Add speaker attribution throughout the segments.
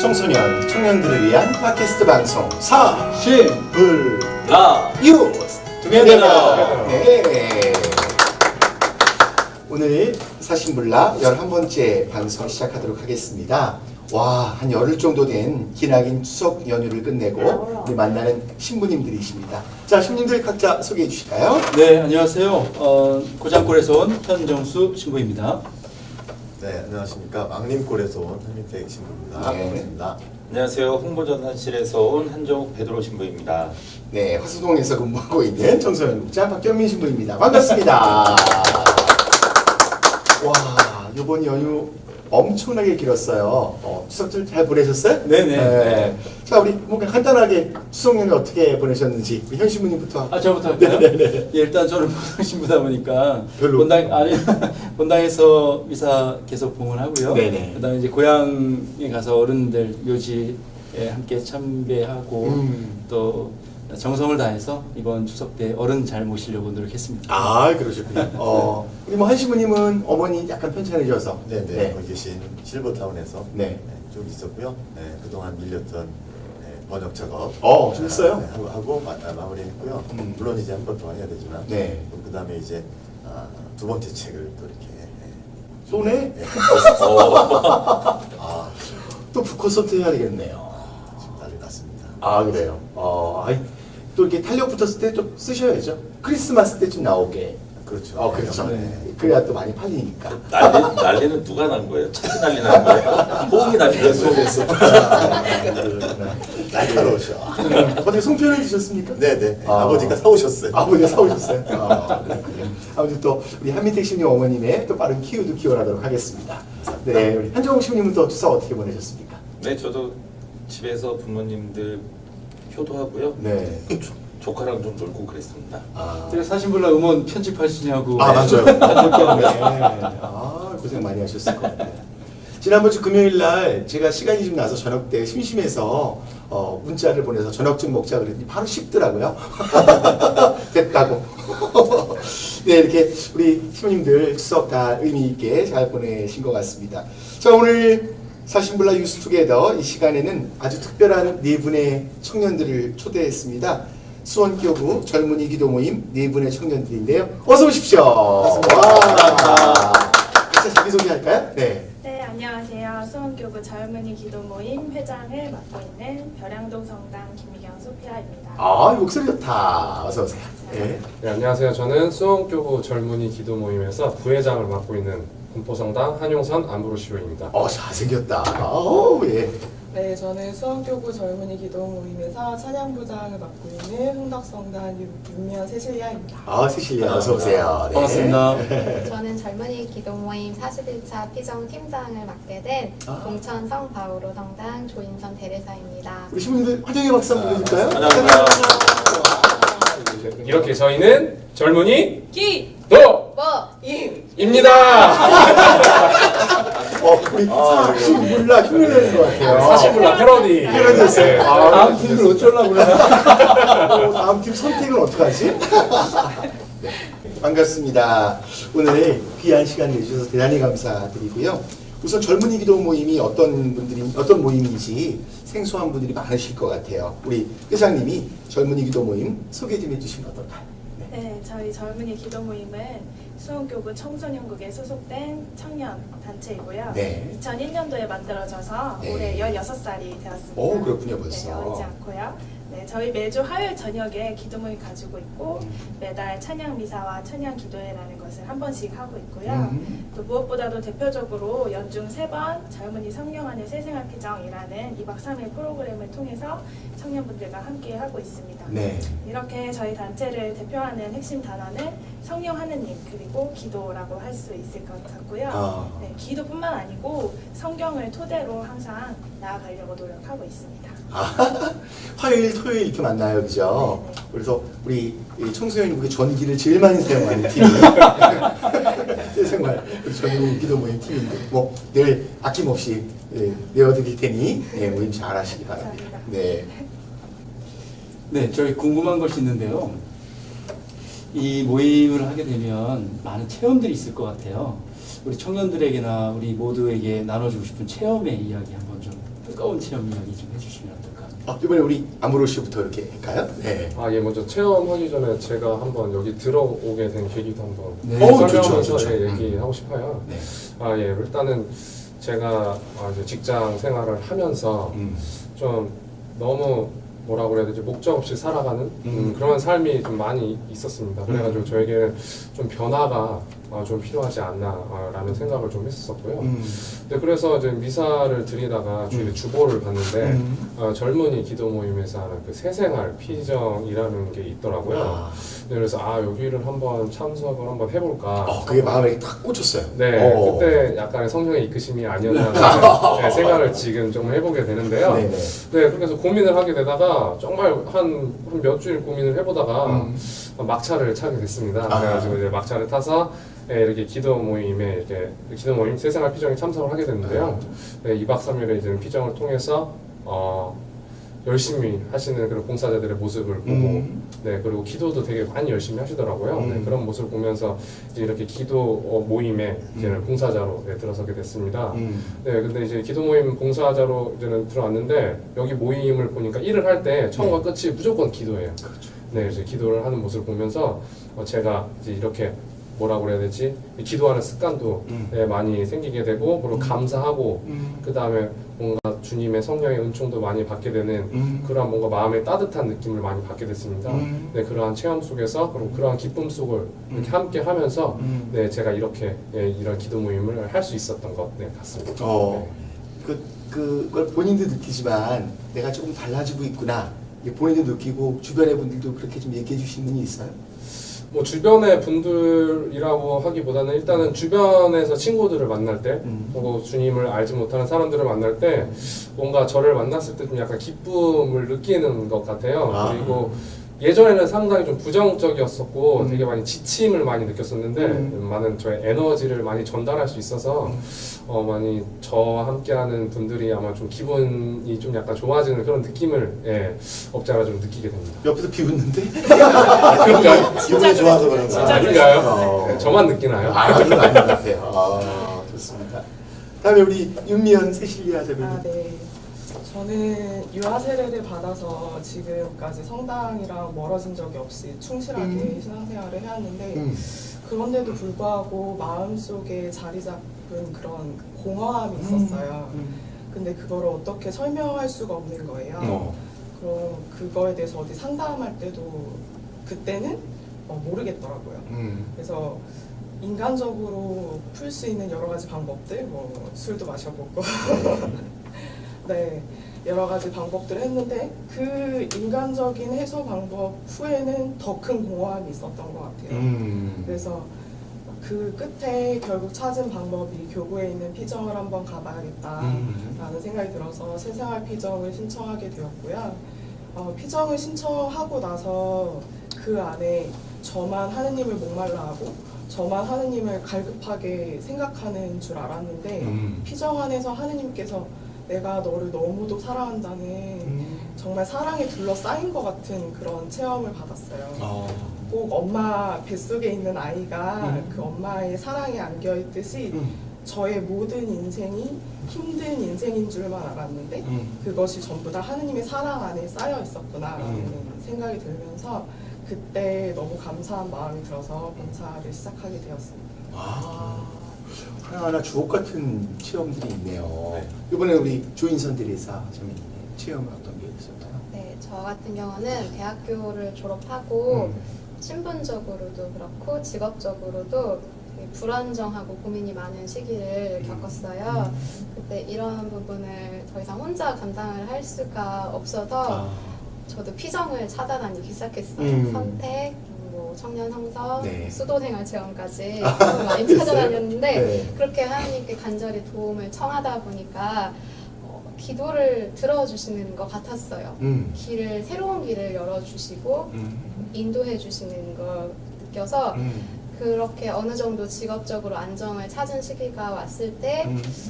Speaker 1: 청소년, 청년들을 위한 팟캐스트 방송
Speaker 2: 신불라
Speaker 1: 유
Speaker 2: 투게더러.
Speaker 1: 네. 오늘 사신불라 11번째 방송 시작하도록 하겠습니다. 와, 한 열흘 정도 된 기나긴 추석 연휴를 끝내고 우리 만나는 신부님들이십니다. 자, 신부님들 각자 소개해 주실까요?
Speaker 2: 네, 안녕하세요. 고장골에서 온 현정수 신부입니다.
Speaker 3: 네, 안녕하십니까. 왕림골에서 온 한민택 신부입니다.
Speaker 1: 네.
Speaker 3: 반갑습니다.
Speaker 4: 안녕하세요. 홍보전산실에서 온 한정욱 베드로 신부입니다.
Speaker 1: 네, 화수동에서 근무하고 있는 청소년국장 박경민 신부입니다. 반갑습니다. 와, 이번 연휴 엄청나게 길었어요. 추석들 잘 보내셨어요?
Speaker 2: 네네.
Speaker 1: 네. 자, 우리 뭔가 간단하게 추석 연휴 어떻게 보내셨는지 우리 현 신부님부터.
Speaker 2: 저부터 할까요?
Speaker 1: 네네네.
Speaker 2: 예, 일단 저는 본당 신부다 보니까
Speaker 1: 별로.
Speaker 2: 본당에서 미사 계속 봉헌하고요.
Speaker 1: 네네.
Speaker 2: 그다음에 이제 고향에 가서 어른들 묘지에 함께 참배하고 또 정성을 다해서 이번 추석 때 어른 잘 모시려고 노력했습니다.
Speaker 1: 아, 그러셨군요. 우리 뭐 한 신부님은 어머니 약간 편찮으셔서.
Speaker 3: 네, 거기 계신 실버타운에서
Speaker 1: 네.
Speaker 3: 쭉 있었고요. 네, 그동안 밀렸던 번역 작업
Speaker 1: 좀 있어요?
Speaker 3: 네, 하고 마무리했고요. 물론 이제 한 번 더 해야 되지만
Speaker 1: 네.
Speaker 3: 그 다음에 이제 두 번째 책을 또 이렇게
Speaker 1: 쏘네?
Speaker 3: 네,
Speaker 1: 또 북콘서트 해야 되겠네요.
Speaker 3: 지금 난리 났습니다.
Speaker 1: 아, 그래요? 또 이렇게 탄력 붙었을 때 좀 쓰셔야죠. 크리스마스 때쯤 나오게.
Speaker 3: 그렇죠.
Speaker 1: 그렇죠.
Speaker 3: 네.
Speaker 1: 그래야 또 많이 팔리니까.
Speaker 4: 난리는 누가 난 거예요? 책이 난리 난 거예요? 호응이 난리 난 거예요?
Speaker 3: 날카로우셔.
Speaker 1: 어떻게 송편을 드셨습니까?
Speaker 3: 네네. 아버지가 사오셨어요.
Speaker 1: 아버지가 사오셨어요? 그렇군요. 아무튼 또 우리 한민택 신부 어머님의 또 빠른 키우도 키워나도록 하겠습니다. 네, 우리 한정욱 신부님은 또 추석 어떻게 보내셨습니까?
Speaker 4: 네, 저도 집에서 부모님들 효도하고요.
Speaker 1: 네.
Speaker 4: 조카랑 좀 놀고 그랬습니다.
Speaker 2: 제가 사신불라 음원 편집하시냐고.
Speaker 1: 맞아요. 고생 많이 하셨을 것 같아요. 지난번 주 금요일 날 제가 시간이 좀 나서 저녁 때 심심해서 문자를 보내서 저녁 좀 먹자 그랬더니 바로 쉽더라고요. 됐다고. 네, 이렇게 우리 신부님들 추석 다 의미 있게 잘 보내신 것 같습니다. 자, 오늘 사신불라 유스투게더 이 시간에는 아주 특별한 네 분의 청년들을 초대했습니다. 수원교구 젊은이 기도 모임 네 분의 청년들인데요. 어서 오십시오.
Speaker 4: 반갑습니다.
Speaker 1: 각자 자기소개할까요? 네.
Speaker 5: 네, 안녕하세요. 수원교구 젊은이 기도 모임 회장을 맡고 있는 벼량동 성당 김미경 소피아입니다.
Speaker 1: 목소리 좋다. 어서 오세요. 네.
Speaker 6: 네, 안녕하세요. 저는 수원교구 젊은이 기도 모임에서 부회장을 맡고 있는 군포성당 한용선 안브로시오입니다.
Speaker 1: 잘생겼다. 예.
Speaker 7: 네, 저는 수원교구 젊은이 기도 모임에서 찬양부장을 맡고 있는 흥덕성당 윤미연 세실리아입니다.
Speaker 1: 세실리아 어서 오세요. 네.
Speaker 2: 반갑습니다.
Speaker 8: 저는 젊은이 기도 모임 41차 피정 팀장을 맡게 된 동천 성바오로 성당 조인선 대례사입니다.
Speaker 1: 우리 신부님들 환영의 박수 한번 보내줄까요?
Speaker 4: 안녕하세요.
Speaker 6: 이렇게 저희는 젊은이
Speaker 7: 뭐?
Speaker 6: 입니다.
Speaker 1: 우리 사신불라 흉내내는 것 같아요.
Speaker 6: 사신불라 패러디.
Speaker 1: 패러디였어요.
Speaker 2: 다음 팀을 어쩌려고 그러나.
Speaker 1: 다음 팀 선택은 어떡하지? 네, 반갑습니다. 오늘 귀한 시간 내주셔서 대단히 감사드리고요. 우선 젊은이 기도 모임이 어떤 모임인지 생소한 분들이 많으실 것 같아요. 우리 회장님이 젊은이 기도 모임 소개 좀 해주시면 어떨까요?
Speaker 5: 네, 저희 젊은이 기도 모임은 수원교구 청소년국에 소속된 청년 단체이고요.
Speaker 1: 네.
Speaker 5: 2001년도에 만들어져서
Speaker 1: 네.
Speaker 5: 올해 16살이 되었습니다.
Speaker 1: 그렇군요, 벌써.
Speaker 5: 네, 어리지 않고요. 네, 저희 매주 화요일 저녁에 기도 모임 가지고 있고 매달 찬양 미사와 찬양 기도회라는 것을 한 번씩 하고 있고요. 또 무엇보다도 대표적으로 연중 3번 젊은이 성령 안의 새생활 피정이라는 2박 3일 프로그램을 통해서 청년분들과 함께 하고 있습니다.
Speaker 1: 네.
Speaker 5: 이렇게 저희 단체를 대표하는 핵심 단어는 성령 하느님 그리고 기도라고 할 수 있을 것 같고요. 네, 기도뿐만 아니고 성경을 토대로 항상 나아가려고 노력하고 있습니다.
Speaker 1: 화요일, 토요일 이렇게 만나요, 그죠?
Speaker 5: 네.
Speaker 1: 그래서 우리 청소년국의 전기를 제일 많이 사용하는 팀이 새생활 젊은이 기도 모임 팀인데 늘 아낌없이 내어드릴 테니 모임 잘 하시기 바랍니다. 네.
Speaker 2: 네, 저희 궁금한 것이 있는데요. 이 모임을 하게 되면 많은 체험들이 있을 것 같아요. 우리 청년들에게나 우리 모두에게 나눠주고 싶은 체험의 이야기 한번 좀 뜨거운 체험 이야기 좀 해주시면 어떨까 합니다.
Speaker 1: 이번에 우리 아무로시부터 이렇게 할까요? 네.
Speaker 6: 예, 먼저 체험하기 전에 제가 한번 여기 들어오게 된 계기도 한번
Speaker 2: 네.
Speaker 6: 설명해서
Speaker 1: 좋죠, 좋죠.
Speaker 6: 얘기하고 싶어요.
Speaker 1: 네.
Speaker 6: 일단은 제가 이제 직장 생활을 하면서 좀 너무 뭐라고 그래야 되지, 목적 없이 살아가는 그런 삶이 좀 많이 있었습니다. 그래가지고 저에게는 좀 변화가 좀 필요하지 않나라는 생각을 좀 했었고요. 네, 그래서 이제 미사를 드리다가 주일에 주보를 봤는데 젊은이 기도 모임에서 하는 그 새생활 피정이라는 게 있더라고요. 네, 그래서 여기를 한번 참석을 한번 해볼까.
Speaker 1: 그게 마음에 탁 꽂혔어요.
Speaker 6: 네, 그때 약간의 성령의 이끄심이 아니었나 네, 생각을 지금 좀 해보게 되는데요.
Speaker 1: 네네.
Speaker 6: 네, 그래서 고민을 하게 되다가 정말 한 몇 주일 고민을 해보다가 막차를 타게 됐습니다. 그래가지고 이제 막차를 타서 이렇게 기도 모임에 기도 모임 새생활 피정에 참석을 하게 됐는데요. 네, 2박 3일의 이제 피정을 통해서 열심히 하시는 그런 봉사자들의 모습을 보고, 네, 그리고 기도도 되게 많이 열심히 하시더라고요. 네, 그런 모습을 보면서 이제이렇게 기도 모임에 이제는 봉사자로 들어서게 됐습니다. 네, 근데 이제 기도 모임 봉사자로 이제는 들어왔는데 여기 모임을 보니까 일을 할 때 처음과 끝이 무조건 기도예요. 네, 이제 기도를 하는 모습을 보면서 제가 이제 이렇게 뭐라고 그래야 되지? 기도하는 습관도 네, 많이 생기게 되고, 그리고 감사하고, 그 다음에 뭔가 주님의 성령의 은총도 많이 받게 되는 그러한 뭔가 마음의 따뜻한 느낌을 많이 받게 됐습니다. 네, 그러한 체험 속에서, 그리고 그러한 기쁨 속을 이렇게 함께 하면서, 네, 제가 이렇게 이런 기도 모임을 할 수 있었던 것 같습니다. 네.
Speaker 1: 그걸 본인도 느끼지만 내가 조금 달라지고 있구나. 본인도 느끼고 주변의 분들도 그렇게 좀 얘기해 주신 분이 있어요?
Speaker 6: 뭐 주변의 분들이라고 하기보다는 일단은 주변에서 친구들을 만날 때, 그리고 주님을 알지 못하는 사람들을 만날 때 뭔가 저를 만났을 때 좀 약간 기쁨을 느끼는 것 같아요. 그리고 예전에는 상당히 좀 부정적이었었고 되게 많이 지침을 많이 느꼈었는데 많은 저의 에너지를 많이 전달할 수 있어서 많이 저와 함께하는 분들이 아마 좀 기분이 좀 약간 좋아지는 그런 느낌을 없지 않아 좀 느끼게 됩니다.
Speaker 1: 옆에서 비웃는데?
Speaker 6: 그런가요?
Speaker 3: 기분이 좋아서 그런
Speaker 5: 진짜
Speaker 3: 거야.
Speaker 6: 아닌가요? 네, 저만 느끼나요?
Speaker 1: 그건 아닌 것 같아요. 좋습니다. 다음에 우리 윤미연 세실리아 대변인.
Speaker 7: 네. 저는 유아 세례를 받아서 지금까지 성당이랑 멀어진 적이 없이 충실하게 신앙생활을 해왔는데 그런데도 불구하고 마음속에 자리 잡은 그런 공허함이 있었어요. 근데 그걸 어떻게 설명할 수가 없는 거예요. 그럼 그거에 대해서 어디 상담할 때도 그때는 모르겠더라고요. 그래서 인간적으로 풀 수 있는 여러 가지 방법들, 뭐 술도 마셔보고 네, 여러 가지 방법들을 했는데 그 인간적인 해소 방법 후에는 더 큰 공허함이 있었던 것 같아요. 그래서 그 끝에 결국 찾은 방법이 교구에 있는 피정을 한번 가봐야겠다라는 생각이 들어서 새생활 피정을 신청하게 되었고요. 피정을 신청하고 나서 그 안에 저만 하느님을 목말라 하고 저만 하느님을 갈급하게 생각하는 줄 알았는데 피정 안에서 하느님께서 내가 너를 너무도 사랑한다는 정말 사랑에 둘러싸인 것 같은 그런 체험을 받았어요. 꼭 엄마 뱃속에 있는 아이가 그 엄마의 사랑에 안겨있듯이 저의 모든 인생이 힘든 인생인 줄만 알았는데 그것이 전부 다 하느님의 사랑 안에 쌓여 있었구나라는 생각이 들면서 그때 너무 감사한 마음이 들어서 봉사를 시작하게 되었습니다.
Speaker 1: 하나하나 주옥 같은 체험들이 있네요. 이번에 우리 조인선 대리사 자매님 체험은 어떤 게 있었나요?
Speaker 8: 네, 저 같은 경우는 대학교를 졸업하고 신분적으로도 그렇고 직업적으로도 되게 불안정하고 고민이 많은 시기를 겪었어요. 그때 이런 부분을 더 이상 혼자 감당을 할 수가 없어서 저도 피정을 찾아다니기 시작했어요. 선택, 뭐 청년 성서,
Speaker 1: 네.
Speaker 8: 수도생활 체험까지 많이 찾아다녔는데
Speaker 1: 네.
Speaker 8: 그렇게 하나님께 간절히 도움을 청하다 보니까 기도를 들어주시는 것 같았어요. 새로운 길을 열어주시고 인도해 주시는 걸 느껴서 그렇게 어느 정도 직업적으로 안정을 찾은 시기가 왔을 때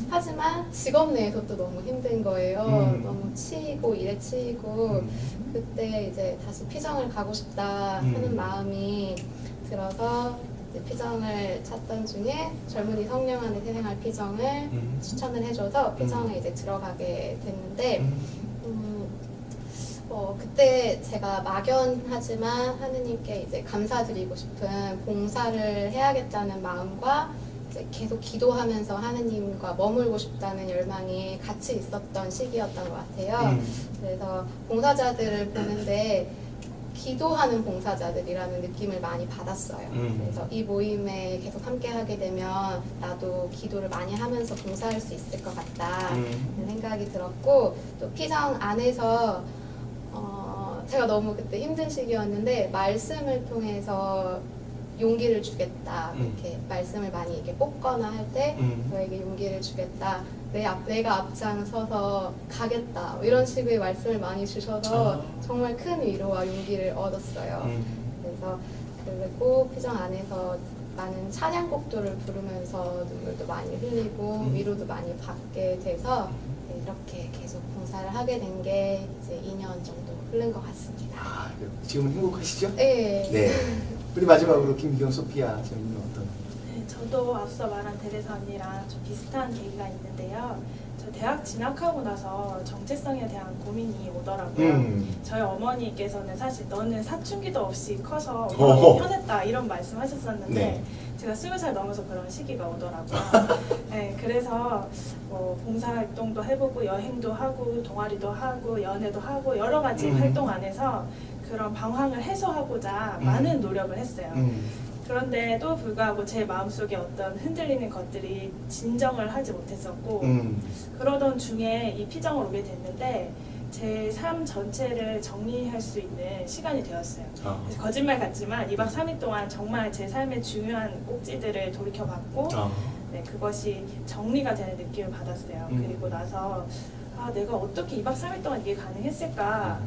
Speaker 8: 하지만 직업 내에서 또 너무 힘든 거예요. 너무 치이고 일에 치이고 그때 이제 다시 피정을 가고 싶다 하는 마음이 들어서 이제 피정을 찾던 중에 젊은이 성령 안에 새생활 피정을 추천을 해줘서 피정에 이제 들어가게 됐는데 그때 제가 막연하지만 하느님께 이제 감사드리고 싶은 봉사를 해야겠다는 마음과 이제 계속 기도하면서 하느님과 머물고 싶다는 열망이 같이 있었던 시기였던 것 같아요. 그래서 봉사자들을 보는데 기도하는 봉사자들이라는 느낌을 많이 받았어요. 그래서 이 모임에 계속 함께 하게 되면 나도 기도를 많이 하면서 봉사할 수 있을 것 같다는 생각이 들었고, 또 피정 안에서 제가 너무 그때 힘든 시기였는데 말씀을 통해서 용기를 주겠다. 이렇게 말씀을 많이 이렇게 뽑거나 할 때 저에게 용기를 주겠다. 내가 앞장서서 가겠다. 이런 식의 말씀을 많이 주셔서 정말 큰 위로와 용기를 얻었어요. 그래서 그리고 피정 안에서 많은 찬양곡들을 부르면서 눈물도 많이 흘리고 위로도 많이 받게 돼서 이렇게 계속 봉사를 하게 된 게 이제 2년 정도 흐른 것 같습니다.
Speaker 1: 아, 지금은 행복하시죠?
Speaker 8: 네.
Speaker 1: 네. 우리 마지막으로 김미경 소피아 선생님은 어떤?
Speaker 5: 네, 저도 앞서 말한 테레사 언니랑 좀 비슷한 계기가 있는데요. 저 대학 진학하고 나서 정체성에 대한 고민이 오더라고요. 저희 어머니께서는 사실 너는 사춘기도 없이 커서 마음이 편했다 이런 말씀하셨었는데
Speaker 1: 네.
Speaker 5: 제가 20살 넘어서 그런 시기가 오더라고요. 네, 그래서 뭐 봉사활동도 해보고 여행도 하고 동아리도 하고 연애도 하고 여러 가지 활동 안에서 그런 방황을 해소하고자 많은 노력을 했어요. 그런데도 불구하고 제 마음속에 어떤 흔들리는 것들이 진정을 하지 못했었고 그러던 중에 이 피정을 오게 됐는데 제 삶 전체를 정리할 수 있는 시간이 되었어요. 그래서 거짓말 같지만 2박 3일 동안 정말 제 삶의 중요한 꼭지들을 돌이켜봤고 네, 그것이 정리가 되는 느낌을 받았어요. 그리고 나서 내가 어떻게 2박 3일 동안 이게 가능했을까?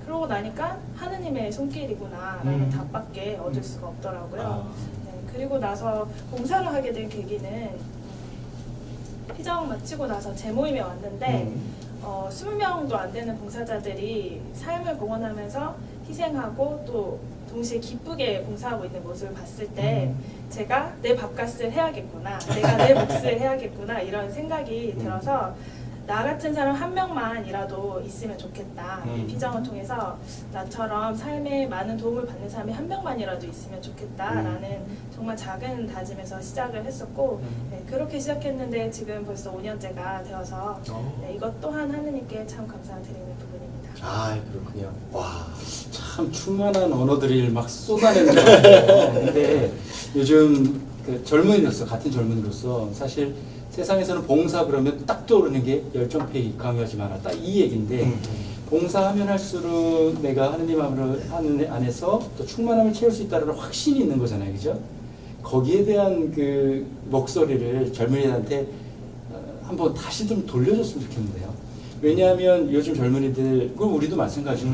Speaker 5: 그러고 나니까 하느님의 손길이구나 라는 답밖에 얻을 수가 없더라고요. 네, 그리고 나서 봉사를 하게 된 계기는 피정 마치고 나서 제 모임에 왔는데 20명도 안 되는 봉사자들이 삶을 봉헌하면서 희생하고 또 동시에 기쁘게 봉사하고 있는 모습을 봤을 때 제가 내 밥값을 해야겠구나, 내가 내 몫을 해야겠구나 이런 생각이 들어서 나 같은 사람 한 명만이라도 있으면 좋겠다. 이 피정을 통해서 나처럼 삶에 많은 도움을 받는 사람이 한 명만이라도 있으면 좋겠다라는 정말 작은 다짐에서 시작을 했었고 네, 그렇게 시작했는데 지금 벌써 5년째가 되어서 네, 이것 또한 하느님께 참 감사드리는 부분입니다.
Speaker 1: 아, 그렇군요. 와.
Speaker 2: 참 충만한 언어들을 막 쏟아내는 것 같아요. 근데 요즘 그 젊은이로서, 같은 젊은이로서 사실 세상에서는 봉사 그러면 딱 떠오르는 게 열정페이 강요하지 마라. 딱 이 얘기인데 봉사하면 할수록 내가 하느님 안에서 또 충만함을 채울 수 있다는 확신이 있는 거잖아요. 그죠? 거기에 대한 그 목소리를 젊은이들한테 한번 다시 좀 돌려줬으면 좋겠는데요. 왜냐하면 요즘 젊은이들, 그럼 우리도 마찬가지고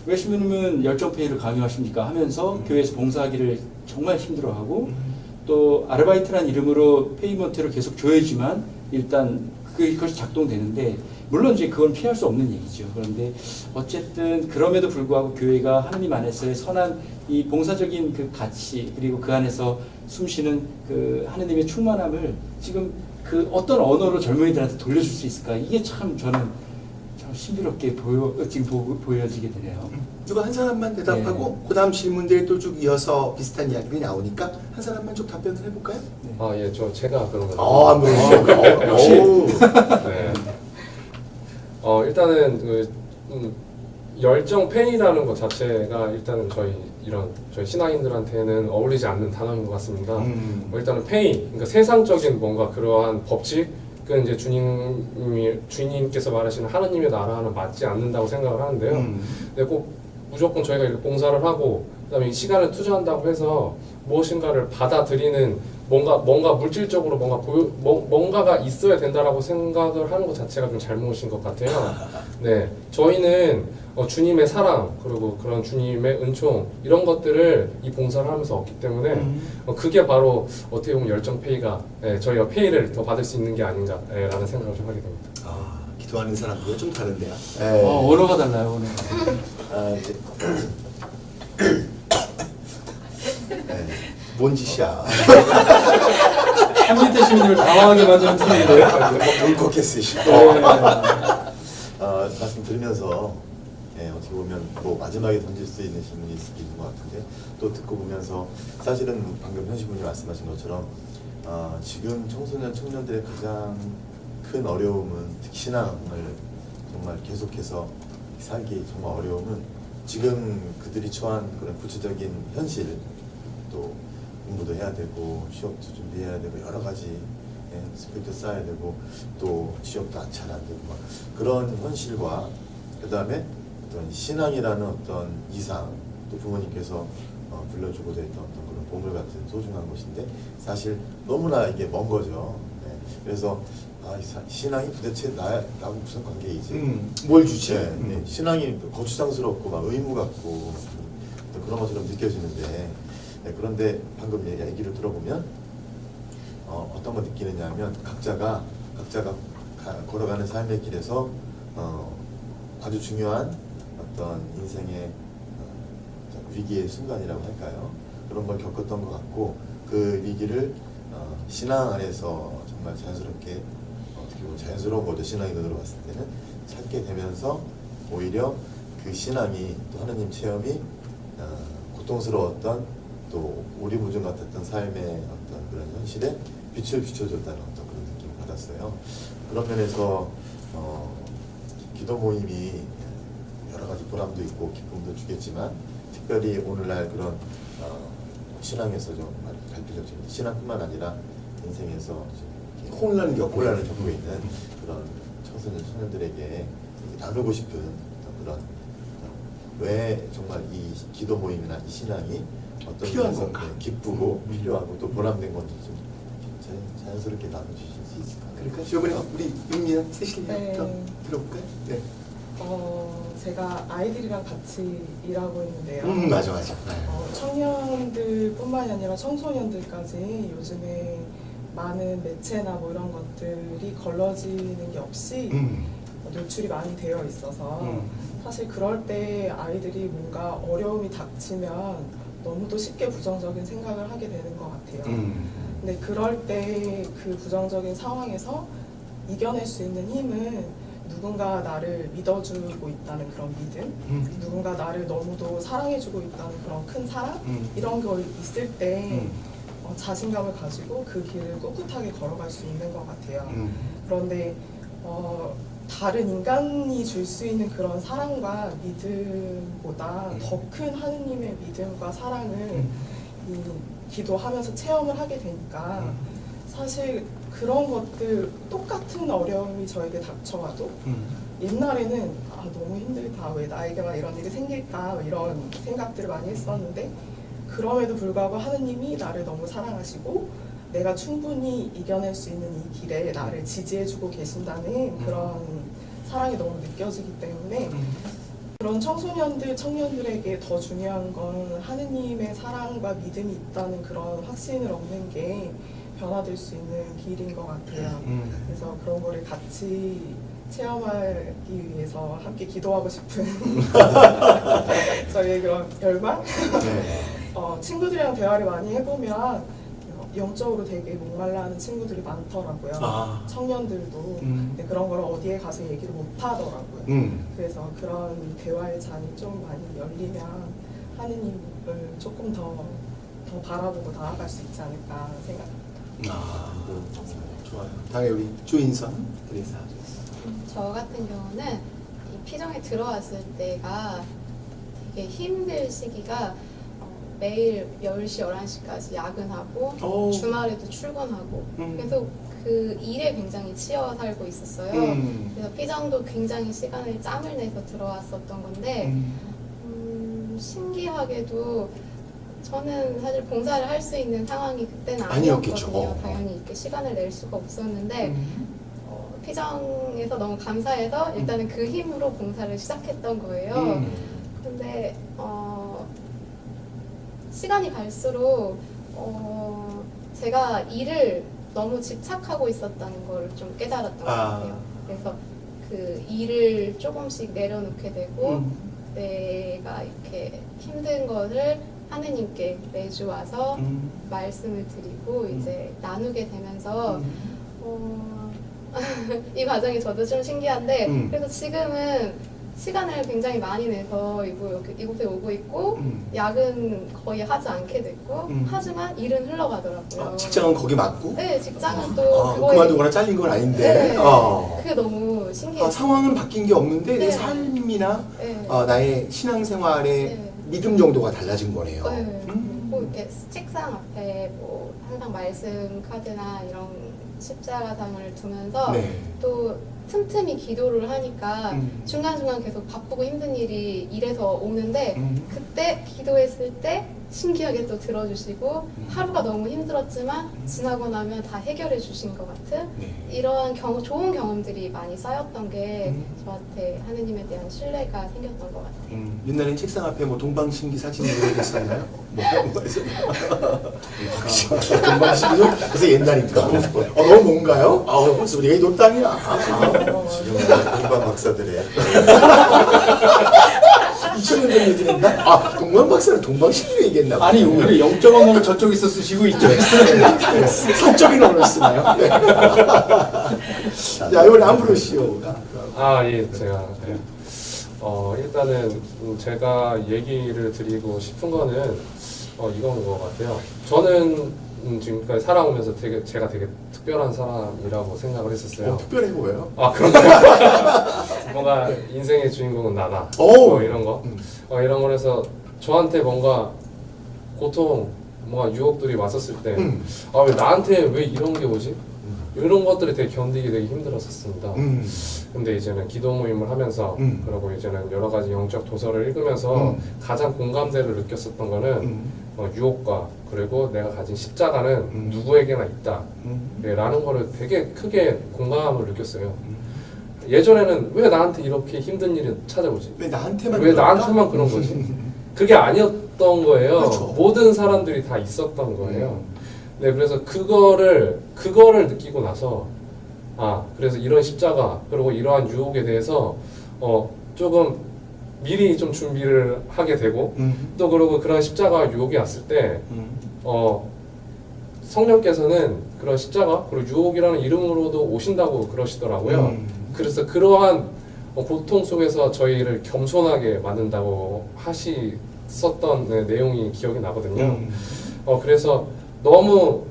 Speaker 2: 왜 신부님은 열정페이를 강요하십니까? 하면서 교회에서 봉사하기를 정말 힘들어하고 또 아르바이트란 이름으로 페이먼트를 계속 줘야지만 일단 그것이 작동되는데 물론 이제 그건 피할 수 없는 얘기죠. 그런데 어쨌든 그럼에도 불구하고 교회가 하느님 안에서의 선한 이 봉사적인 그 가치 그리고 그 안에서 숨쉬는 그 하느님의 충만함을 지금 그 어떤 언어로 젊은이들한테 돌려줄 수 있을까? 이게 참 저는 참 신비롭게 지금 보여지게 되네요.
Speaker 1: 누가 한 사람만 대답하고 그 다음 질문들이 또 쭉 이어서 비슷한 이야기가 나오니까 한 사람만 좀 답변을 해볼까요?
Speaker 6: 예, 제가 그런 거죠.
Speaker 1: 한번 해주세요.
Speaker 2: 역시.
Speaker 6: 네. 일단은 열정 팬이라는 것 자체가 일단은 저희 신앙인들한테는 어울리지 않는 단어인 것 같습니다. 일단은 페이, 그러니까 세상적인 뭔가 그러한 법칙은 이제 주님께서 말하시는 하느님의 나라와는 맞지 않는다고 생각을 하는데요. 근데 꼭 무조건 저희가 이렇게 봉사를 하고 그다음에 이 시간을 투자한다고 해서 무엇인가를 받아들이는 뭔가 물질적으로 뭔가가 있어야 된다라고 생각을 하는 것 자체가 좀 잘못인 것 같아요. 네, 저희는 주님의 사랑 그리고 그런 주님의 은총 이런 것들을 이 봉사를 하면서 얻기 때문에 그게 바로 어떻게 보면 열정 페이가 저희가 페이를 더 받을 수 있는 게 아닌가라는 생각을 좀 하게 됩니다.
Speaker 1: 기도하는 사람들과 좀 다른데요.
Speaker 2: 언어가 달라요 오늘.
Speaker 1: 이제 뭔 짓이야.
Speaker 2: 한민태 시민을 당황하게 만드는 팀인데요.
Speaker 3: 울컥했으시고
Speaker 2: 네.
Speaker 3: 말씀 들으면서 어떻게 보면 뭐 마지막에 던질 수 있는 질문이 있는 것 같은데 또 듣고 보면서 사실은 방금 현시분이 말씀하신 것처럼 지금 청소년 청년들의 가장 큰 어려움은 특히 신앙을 정말 계속해서 살기 정말 어려움은 지금 그들이 처한 그런 구체적인 현실 또 공부도 해야 되고 취업도 준비해야 되고 여러 가지 스펙도 쌓아야 되고 또 취업도 잘 안 되고 막 그런 현실과 그 다음에 어떤 신앙이라는 어떤 이상 또 부모님께서 불러주고 됐던 어떤 그런 보물 같은 소중한 것인데 사실 너무나 이게 먼 거죠. 그래서 신앙이 도대체 나하고 무슨 관계이지?
Speaker 1: 뭘 주지?
Speaker 3: 신앙이 거추장스럽고 막 의무 같고 그런 것처럼 느껴지는데 그런데 방금 얘기를 들어보면 어떤 거 느끼느냐 하면 각자가 걸어가는 삶의 길에서 아주 중요한 어떤 인생의 위기의 순간이라고 할까요? 그런 걸 겪었던 것 같고 그 위기를 신앙 안에서 정말 자연스럽게 어떻게 보면 자연스러운 거죠. 신앙의 눈으로 봤을 때는 찾게 되면서 오히려 그 신앙이 또 하느님 체험이 고통스러웠던 또 오리무중 같았던 삶의 어떤 그런 현실에 빛을 비춰줬다는 어떤 그런 느낌을 받았어요. 그런 면에서 기도 모임이 여러 가지 보람도 있고 기쁨도 주겠지만 특별히 오늘날 그런 신앙에서 좀 갈피적 신앙뿐만 아니라 인생에서
Speaker 1: 혼란을 겪고
Speaker 3: 있는 그런 청소년 청년들에게 나누고 싶은 그런 왜 정말 이 기도 모임이나 이 신앙이 어떤
Speaker 1: 필요한
Speaker 3: 면에서
Speaker 1: 건가?
Speaker 3: 기쁘고 필요하고 또 보람된 건지 좀 자연스럽게 나눠주실 수 있을까요?
Speaker 1: 그러니까 이번에 우리 윤미연 세실부터
Speaker 7: 네.
Speaker 1: 들어볼까요? 네.
Speaker 7: 제가 아이들이랑 같이 일하고 있는데요.
Speaker 1: 맞아.
Speaker 7: 청년들뿐만이 아니라 청소년들까지 요즘에 많은 매체나 뭐 이런 것들이 걸러지는 게 없이 노출이 많이 되어 있어서 사실 그럴 때 아이들이 뭔가 어려움이 닥치면 너무도 쉽게 부정적인 생각을 하게 되는 것 같아요. 근데 그럴 때 그 부정적인 상황에서 이겨낼 수 있는 힘은 누군가 나를 믿어주고 있다는 그런 믿음, 누군가 나를 너무도 사랑해주고 있다는 그런 큰 사랑, 이런 거 있을 때 자신감을 가지고 그 길을 꿋꿋하게 걸어갈 수 있는 것 같아요. 그런데 다른 인간이 줄 수 있는 그런 사랑과 믿음보다 더 큰 하느님의 믿음과 사랑을 이 기도하면서 체험을 하게 되니까 사실 그런 것들 똑같은 어려움이 저에게 닥쳐와도 옛날에는 너무 힘들다, 왜 나에게만 이런 일이 생길까 이런 생각들을 많이 했었는데 그럼에도 불구하고 하느님이 나를 너무 사랑하시고 내가 충분히 이겨낼 수 있는 이 길에 나를 지지해주고 계신다는 그런 사랑이 너무 느껴지기 때문에 그런 청소년들, 청년들에게 더 중요한 건 하느님의 사랑과 믿음이 있다는 그런 확신을 얻는 게 변화될 수 있는 길인 것 같아요. 그래서 그런 거를 같이 체험하기 위해서 함께 기도하고 싶은 저희의 그런 열망? 친구들이랑 대화를 많이 해보면 영적으로 되게 목말라하는 친구들이 많더라고요. 청년들도. 근데 그런 걸 어디에 가서 얘기를 못 하더라고요. 그래서 그런 대화의 잔이 좀 많이 열리면 하느님을 조금 더 바라보고 나아갈 수 있지 않을까 생각합니다.
Speaker 1: 좋아요. 다음에 우리 조인선 그래서
Speaker 8: 저 같은 경우는 이 피정에 들어왔을 때가 되게 힘들 시기가 매일 10시, 11시까지 야근하고 주말에도 출근하고 계속 그 일에 굉장히 치여 살고 있었어요. 그래서 피정도 굉장히 짬을 내서 들어왔었던 건데 신기하게도 저는 사실 봉사를 할 수 있는 상황이 그때는 아니었거든요. 당연히 이렇게 시간을 낼 수가 없었는데 피정에서 너무 감사해서 일단은 그 힘으로 봉사를 시작했던 거예요. 근데 시간이 갈수록 제가 일을 너무 집착하고 있었다는 걸 좀 깨달았던 것 같아요. 그래서 그 일을 조금씩 내려놓게 되고 내가 이렇게 힘든 것을 하느님께 매주 와서 말씀을 드리고 이제 나누게 되면서 이 과정이 저도 좀 신기한데 그래서 지금은 시간을 굉장히 많이 내서 이곳에 오고 있고 야근 거의 하지 않게 됐고 하지만 일은 흘러가더라고요.
Speaker 1: 직장은 거기 맞고?
Speaker 8: 네, 직장은 또 그거에
Speaker 1: 그만두거나 잘린 건 아닌데.
Speaker 8: 네, 그게 너무 신기해요.
Speaker 1: 상황은 바뀐 게 없는데 내
Speaker 8: 네.
Speaker 1: 삶이나
Speaker 8: 네.
Speaker 1: 나의 신앙생활의
Speaker 8: 네.
Speaker 1: 믿음 정도가 달라진 거네요.
Speaker 8: 네. 뭐 이렇게 책상 앞에 뭐 항상 말씀 카드나 이런 십자가상을 두면서
Speaker 1: 네.
Speaker 8: 또 틈틈이 기도를 하니까 중간중간 계속 바쁘고 힘든 일이 일에서 오는데 그때 기도했을 때 신기하게 또 들어주시고 하루가 너무 힘들었지만 지나고 나면 다 해결해 주신 것 같은
Speaker 1: 네.
Speaker 8: 이러한 좋은 경험들이 많이 쌓였던 게 저한테 하느님에 대한 신뢰가 생겼던 것 같아요.
Speaker 1: 옛날엔 책상 앞에 뭐 동방신기 사진이 있었나요? 뭐가 있었나요? 동방신기도 그래서 옛날이니까. 너무 뭔가요? 벌써 우리가 이 노땅이야.
Speaker 3: 지금은 공방 박사들의
Speaker 1: 2000년 전 얘기했나? 동방 박사는 동방신기 얘기했나 봐.
Speaker 2: 아니 우리 영적 언어를 저쪽에서 쓰시고 있죠.
Speaker 1: 사적인 언어를 쓰나요? 네. 자, 이번에 암브로시오가.
Speaker 6: 예, 제가 네. 일단은 제가 얘기를 드리고 싶은 거는 이건 것 같아요. 저는 지금까지 살아오면서 제가 되게 특별한 사람이라고 생각을 했었어요.
Speaker 1: 특별해 보여요?
Speaker 6: 그런가요? 뭔가 인생의 주인공은 나다. 이런 거. 이런 거에서 저한테 뭔가 고통, 뭔가 유혹들이 왔었을 때, 왜 나한테 왜 이런 게 오지? 이런 것들이 되게 견디기 되게 힘들었었습니다. 근데 이제는 기도 모임을 하면서 그리고 이제는 여러 가지 영적 도서를 읽으면서 가장 공감대를 느꼈었던 거는 유혹과 그리고 내가 가진 십자가는 누구에게나 있다 라는 거를 되게 크게 공감을 느꼈어요. 예전에는 왜 나한테 이렇게 힘든 일이 찾아오지?
Speaker 1: 왜 나한테만
Speaker 6: 왜
Speaker 1: 그럴까?
Speaker 6: 나한테만 그런 거지? 그게 아니었던 거예요.
Speaker 1: 그렇죠.
Speaker 6: 모든 사람들이 다 있었던 거예요. 네, 그래서 그거를 느끼고 나서 그래서 이런 십자가 그리고 이러한 유혹에 대해서 조금 미리 좀 준비를 하게 되고 또 그리고 그런 십자가 유혹이 왔을 때 성령께서는 그런 십자가 그리고 유혹이라는 이름으로도 오신다고 그러시더라고요. 그래서 그러한 고통 속에서 저희를 겸손하게 만든다고 하셨던 내용이 기억이 나거든요. 그래서 너무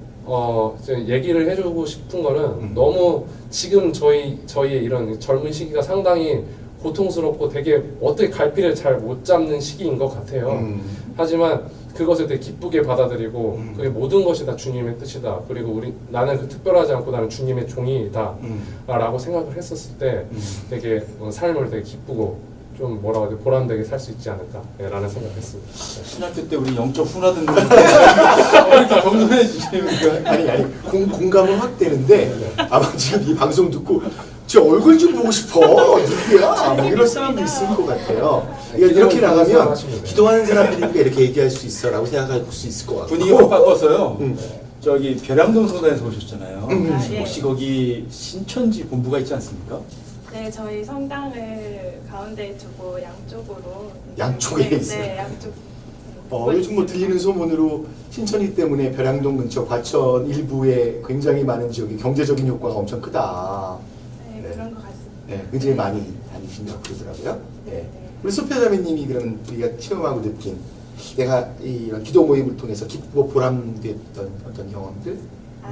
Speaker 6: 이제 얘기를 해주고 싶은 거는 너무 지금 저희의 이런 젊은 시기가 상당히 고통스럽고 되게 어떻게 갈피를 잘 못 잡는 시기인 것 같아요. 하지만 그것을 되게 기쁘게 받아들이고 그게 모든 것이 다 주님의 뜻이다. 그리고 나는 그 특별하지 않고 나는 주님의 종이다 라고 생각을 했었을 때 되게 삶을 되게 기쁘고 좀 뭐라고 해야 돼 보람되게 살 수 있지 않을까라는 생각을 했습니다.
Speaker 2: 신학교 때 우리 영적 훈화 듣는 이렇게 겸손해 주시는
Speaker 1: 아니 공감은 확 되는데 아마 지금 이 방송 듣고 제 얼굴 좀 보고 싶어 누구야? 뭐 이런 사람도 있을 것 같아요. 이렇게 나가면 기도하는 사람들이니까 이렇게 얘기할 수 있어라고 생각할 수 있을 것 같고
Speaker 2: 분위기 확 바꿔서요. 저기 별양동 성당에서 오셨잖아요.
Speaker 5: 예.
Speaker 2: 혹시 거기 신천지 본부가 있지 않습니까?
Speaker 5: 네, 저희 성당을 가운데에 두고
Speaker 1: 양쪽에 있어요?
Speaker 5: 네, 양쪽.
Speaker 1: 요즘 뭐 들리는 소문으로 신천이 때문에 별양동 근처 과천 일부에 굉장히 많은 지역이 경제적인 효과가 엄청 크다.
Speaker 5: 네, 그런 것 같습니다.
Speaker 1: 네, 굉장히 많이 다니신다고 그러더라고요.
Speaker 5: 네.
Speaker 1: 네. 우리 소피아 자매님이 그러면 우리가 체험하고 느낀 내가 이런 기도 모임을 통해서 기쁘고 보람됐던 어떤 경험들?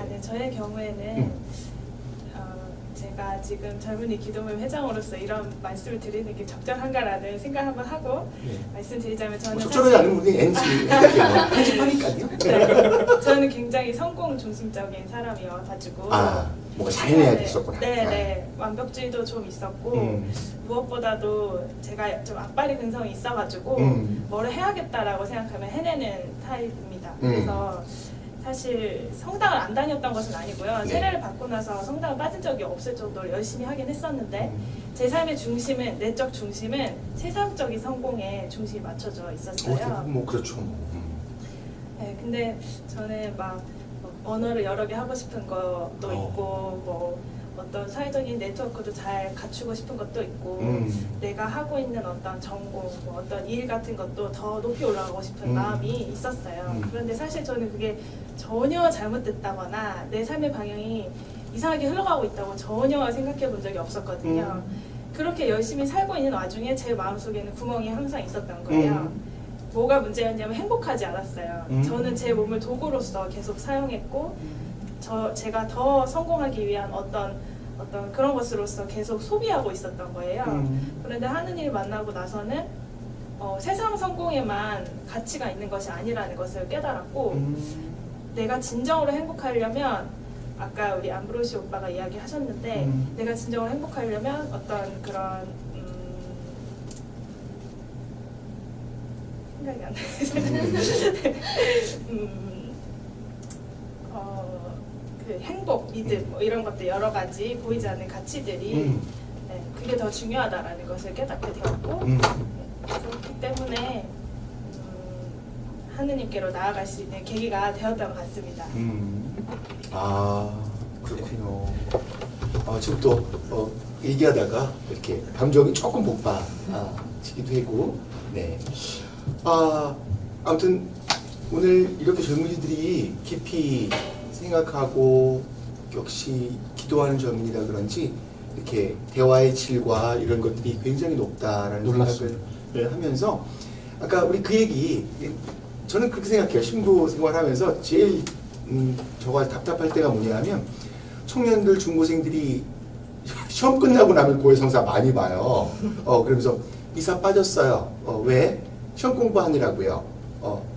Speaker 5: 네, 저의 경우에는 제가 지금 젊은이 기도모임 회장으로서 이런 말씀을 드리는 게 적절한가라는 생각 한번 하고 말씀드리자면 저는
Speaker 1: 적절하지 않으면 우리 NG 편집하니까요.
Speaker 5: 네, 저는 굉장히 성공 중심적인 사람이어가지고
Speaker 1: 뭔가 잘해내야 됐었구나.
Speaker 5: 네, 완벽주의도 좀 있었고 무엇보다도 제가 좀 악바리 근성이 있어가지고 뭐를 해야겠다라고 생각하면 해내는 타입입니다. 그래서 사실 성당을 안 다녔던 것은 아니고요. 세례를 받고 나서 성당을 빠진 적이 없을 정도로 열심히 하긴 했었는데 제 삶의 중심은, 내적 중심은 세상적인 성공에 중심이 맞춰져 있었어요.
Speaker 1: 뭐 그렇죠.
Speaker 5: 네, 근데 저는 막 언어를 여러 개 하고 싶은 것도 있고 뭐 어떤 사회적인 네트워크도 잘 갖추고 싶은 것도 있고 내가 하고 있는 어떤 전공, 뭐 어떤 일 같은 것도 더 높이 올라가고 싶은 마음이 있었어요. 그런데 사실 저는 그게 전혀 잘못됐다거나 내 삶의 방향이 이상하게 흘러가고 있다고 전혀 생각해 본 적이 없었거든요. 그렇게 열심히 살고 있는 와중에 제 마음속에는 구멍이 항상 있었던 거예요. 뭐가 문제였냐면 행복하지 않았어요. 저는 제 몸을 도구로서 계속 사용했고 제가 더 성공하기 위한 어떤 그런 것으로서 계속 소비하고 있었던 거예요. 그런데 하느님을 만나고 나서는 세상 성공에만 가치가 있는 것이 아니라는 것을 깨달았고 내가 진정으로 행복하려면 아까 우리 암브로시 오빠가 이야기하셨는데 내가 진정으로 행복하려면 어떤 그런 생각이 안 나요. 그 행복, 믿음 뭐 이런 것들 여러 가지 보이지 않는 가치들이 네, 그게 더 중요하다라는 것을 깨닫게 되었고 그렇기 때문에 하느님께로 나아갈 수 있는 계기가 되었던 것 같습니다.
Speaker 1: 아 그렇군요. 지금 또 얘기하다가 이렇게 감정이 조금 복받치기도 하고, 네. 아무튼 오늘 이렇게 젊은이들이 깊이 생각하고 역시 기도하는 젊은이라 그런지 이렇게 대화의 질과 이런 것들이 굉장히 높다라는
Speaker 2: 놀랐습니다.
Speaker 1: 생각을 하면서 아까 우리 그 얘기 저는 그렇게 생각해요. 신부 생활하면서 제일 저가 답답할 때가 뭐냐면 청년들 중고생들이 시험 끝나고 나면 고해성사 많이 봐요. 그러면서 이사 빠졌어요. 왜? 시험 공부하느라고요.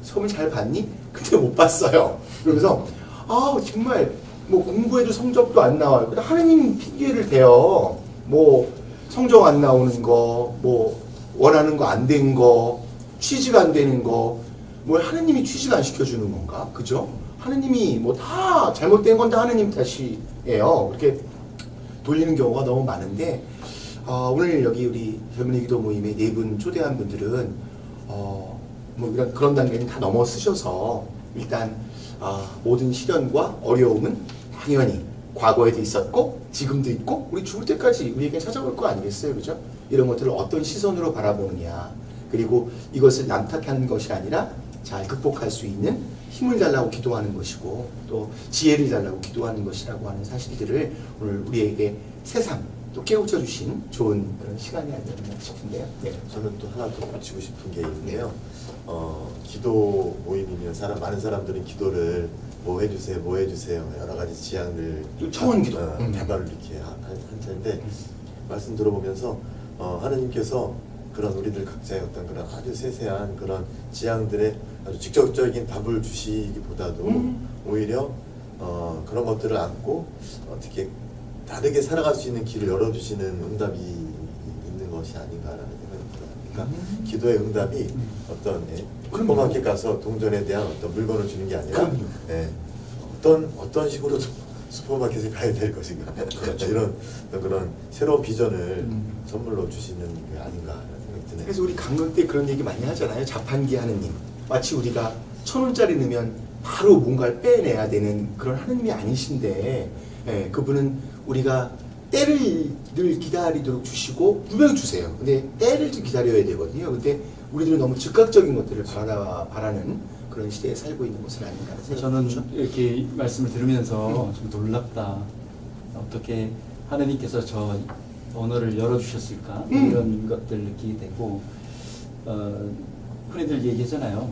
Speaker 1: 시험을 잘 봤니? 근데 못 봤어요. 그러면서 정말 뭐 공부해도 성적도 안 나와요. 근데 하느님 핑계를 대요. 뭐 성적 안 나오는 거, 뭐 원하는 거 안 된 거, 취직 안 되는 거, 뭐 하느님이 취직 안 시켜주는 건가? 그죠? 하느님이 뭐 다 잘못된 건 다 하느님 탓이에요. 그렇게 돌리는 경우가 너무 많은데 오늘 여기 우리 젊은이 기도 모임에 4분 초대한 분들은 뭐 이런 그런 단계는 다 넘어서셔서 일단 모든 시련과 어려움은 당연히 과거에도 있었고 지금도 있고 우리 죽을 때까지 우리에게 찾아올 거 아니겠어요, 그죠? 이런 것들을 어떤 시선으로 바라보느냐, 그리고 이것을 남탓하는 것이 아니라 잘 극복할 수 있는 힘을 달라고 기도하는 것이고 또 지혜를 달라고 기도하는 것이라고 하는 사실들을 오늘 우리에게 새삼 또 깨우쳐 주신 좋은 그런 시간이 아니었나 싶은데요. 네.
Speaker 3: 저는 또 하나 덧붙이고 싶은 게 있는데요. 기도 모임이면 많은 사람들은 기도를 뭐 해주세요 여러 가지 지향을
Speaker 1: 또 청원 기도
Speaker 3: 대발을 이렇게 한 텐데 말씀 들어보면서 하느님께서 그런 우리들 각자의 어떤 그런 아주 세세한 그런 지향들에 아주 직접적인 답을 주시기보다도 오히려 그런 것들을 안고 어떻게 다르게 살아갈 수 있는 길을 열어주시는 응답이 있는 것이 아닌가라는 생각이 들어요. 그러니까 기도의 응답이 어떤 슈퍼마켓 가서 동전에 대한 어떤 물건을 주는 게 아니라 어떤 식으로 슈퍼마켓에 가야 될 것인가
Speaker 1: 그렇죠.
Speaker 3: 이런 그런 새로운 비전을 선물로 주시는 게 아닌가라는 생각이 드네요.
Speaker 1: 그래서 우리 강론 때 그런 얘기 많이 하잖아요. 자판기 하느님. 마치 우리가 1,000원짜리 넣으면 바로 뭔가를 빼내야 되는 그런 하느님이 아니신데 그분은 우리가 때를 늘 기다리도록 주시고 분명히 주세요. 근데 때를 좀 기다려야 되거든요. 근데 우리들은 너무 즉각적인 것들을 바라는 그런 시대에 살고 있는 것은 아닌가 하는 생각이
Speaker 2: 저는
Speaker 1: 들죠.
Speaker 2: 이렇게 말씀을 들으면서 좀 놀랍다. 어떻게 하느님께서 저 언어를 열어주셨을까 이런 것들 느끼게 되고 흔히들 얘기하잖아요.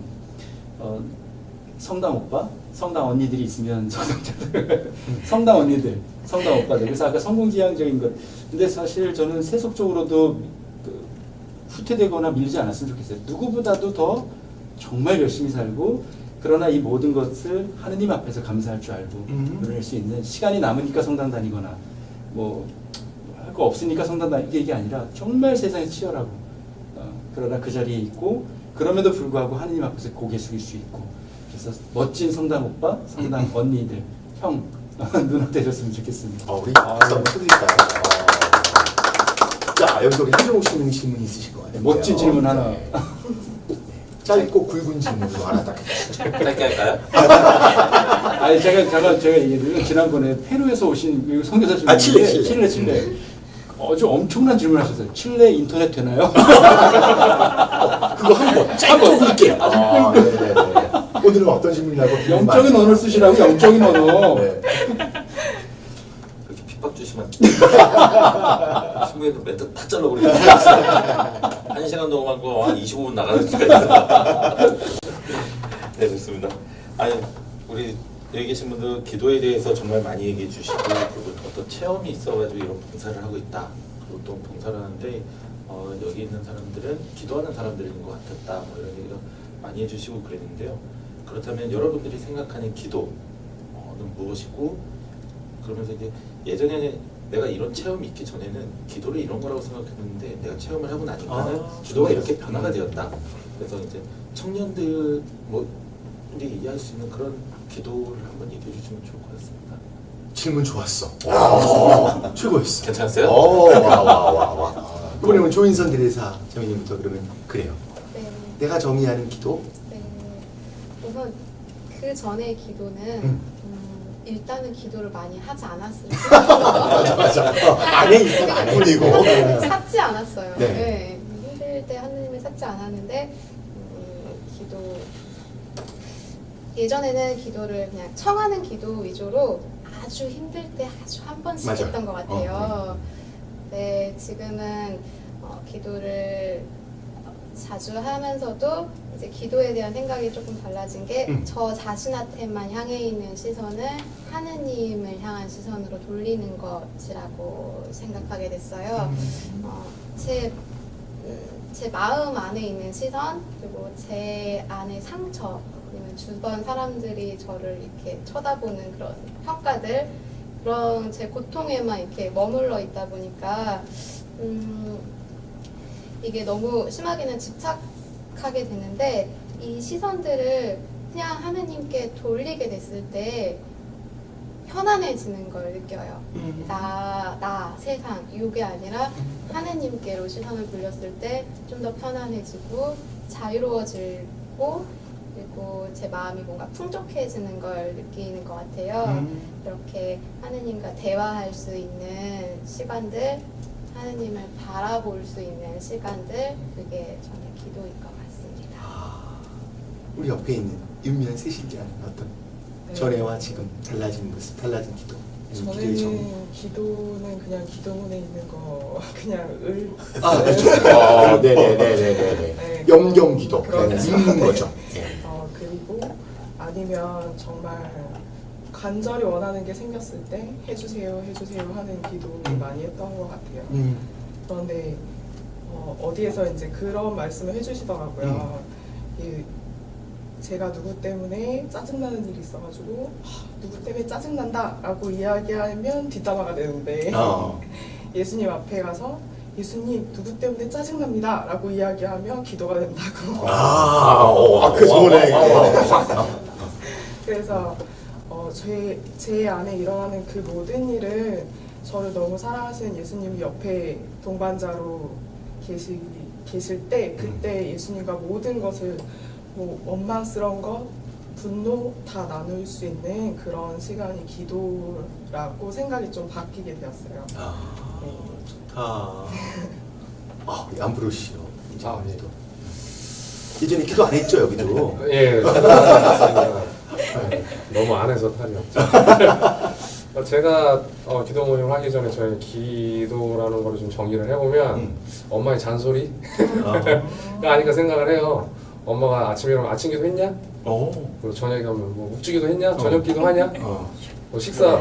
Speaker 2: 성당 오빠, 성당 언니들이 있으면 성당자들, 성당 언니들, 성당 오빠들. 그래서 아까 성공지향적인 것. 근데 사실 저는 세속적으로도 후퇴되거나 밀지 않았으면 좋겠어요. 누구보다도 더 정말 열심히 살고 그러나 이 모든 것을 하느님 앞에서 감사할 줄 알고 그럴 수 있는 시간이 남으니까 성당 다니거나 뭐 할 거 없으니까 성당 다니는 게 아니라 정말 세상에 치열하고 그러나 그 자리에 있고 그럼에도 불구하고 하느님 앞에서 고개 숙일 수 있고 그래서 멋진 성당 오빠, 성당 언니들, 형 누나 되셨으면 좋겠습니다.
Speaker 1: 우리 박수 한번 쳐드릴까요? 자, 여기서 우리 한정욱 씨는 질문이 있으실 것 같아요.
Speaker 2: 멋진 질문 하나.
Speaker 1: 네. 짧고 굵은 질문으로 하나 딱.
Speaker 4: 짧게 할까요?
Speaker 2: 아니 제가 얘기를 지난번에 페루에서 오신 그 선교사님
Speaker 1: 아, 칠레.
Speaker 2: 아주 엄청난 질문하셨어요. 칠레 인터넷 되나요?
Speaker 1: 그거 한번 짧고 굵게. 네네네. 오늘은 어떤 질문이라고?
Speaker 2: 영적인 언어를 쓰시라고 영적인 언어.
Speaker 1: 네.
Speaker 4: 그렇게 핍박 주시면 신부님도 멘트 다 잘라버리겠어요. 1시간 동안 한 25분 나가는 수가 있어요. 네, 좋습니다. 아니, 우리 여기 계신 분들 기도에 대해서 정말 많이 얘기해 주시고, 그리고 어떤 체험이 있어가지고 이런 봉사를 하고 있다. 그리고 또 봉사를 하는데 여기 있는 사람들은 기도하는 사람들인 것 같았다. 뭐 이런 얘기를 많이 해주시고 그랬는데요. 그렇다면 여러분들이 생각하는 기도는 무엇이고, 그러면서 이제 예전에는 내가 이런 체험이 있기 전에는 기도를 이런 거라고 생각했는데 내가 체험을 하고 나니까는 기도가 이렇게 변화가 되었다. 그래서 이제 청년들 우리 이해할 수 있는 그런 기도를 한번 얘기해 주시면 좋을 것 같습니다.
Speaker 1: 질문 좋았어. 최고였어.
Speaker 4: 괜찮았어요?
Speaker 1: 와. 그러면 조인선 대리사 정의님부터 그러면 그래요.
Speaker 8: 네.
Speaker 1: 내가 정의하는 기도.
Speaker 8: 네. 우선 그 전의 기도는 일단은 기도를 많이 하지 않았을 때
Speaker 1: 맞아. 안에 일단 안 풀리고.
Speaker 8: 찾지 않았어요.
Speaker 1: 네.
Speaker 8: 네. 힘들 때 하느님을 찾지 않았는데 기도 예전에는 기도를 그냥 청하는 기도 위주로 아주 힘들 때 아주 한 번씩
Speaker 1: 맞아요.
Speaker 8: 했던 것 같아요. 네, 지금은 기도를 자주 하면서도 이제 기도에 대한 생각이 조금 달라진 게 저 자신한테만 향해 있는 시선을 하느님을 향한 시선으로 돌리는 것이라고 생각하게 됐어요. 제 마음 안에 있는 시선, 그리고 제 안의 상처, 아니면 주변 사람들이 저를 이렇게 쳐다보는 그런 평가들, 그런 제 고통에만 이렇게 머물러 있다 보니까 이게 너무 심하게는 집착하게 되는데, 이 시선들을 그냥 하느님께 돌리게 됐을 때 편안해지는 걸 느껴요. 나, 세상, 이게 아니라 하느님께로 시선을 돌렸을 때 좀 더 편안해지고 자유로워지고, 그리고 제 마음이 뭔가 풍족해지는 걸 느끼는 것 같아요. 이렇게 하느님과 대화할 수 있는 시간들, 하느님을 바라볼 수 있는 시간들, 그게 저는 기도인 것 같습니다.
Speaker 1: 우리 옆에 있는 윤미연 세실기라는 어떤
Speaker 7: 네.
Speaker 1: 전에와 지금 달라진 모습, 달라진 기도. 기도의 정의.
Speaker 7: 저는 기도는 그냥 기도문에 있는 거 그냥
Speaker 1: 그렇죠. 네네네네네.
Speaker 7: 네.
Speaker 1: 염경기도.
Speaker 7: 그렇죠.
Speaker 1: 읽는 거죠.
Speaker 7: 그리고 아니면 정말 간절히 원하는 게 생겼을 때 해주세요 하는 기도를 많이 했던 것 같아요. 그런데 어디에서 이제 그런 말씀을 해주시더라고요. 제가 누구 때문에 짜증나는 일이 있어가지고 누구 때문에 짜증난다 라고 이야기하면 뒷담화가 되는데 예수님 앞에 가서 예수님 누구 때문에 짜증납니다 라고 이야기하면 기도가 된다고.
Speaker 1: 그 좋네.
Speaker 7: 그래서 제 안에 일어나는 그 모든 일은 저를 너무 사랑하시는 예수님이 옆에 동반자로 계실 때, 그때 예수님과 모든 것을 원망스러운 것, 분노 다 나눌 수 있는 그런 시간이 기도라고 생각이 좀 바뀌게 되었어요.
Speaker 1: 좋다. 얌브로시오.
Speaker 6: 네.
Speaker 1: 예전에 기도 안 했죠, 여기도?
Speaker 6: 예, 너무 안 해서 탈이 없죠. 제가 기도 모임을 하기 전에 저희 기도라는 걸 좀 정의를 해보면 엄마의 잔소리? 가 아닌가 생각을 해요. 엄마가 아침에 일어나면 아침 기도 했냐? 그리고 저녁에 가면 뭐 묵주기도 했냐? 저녁 기도 하냐? 뭐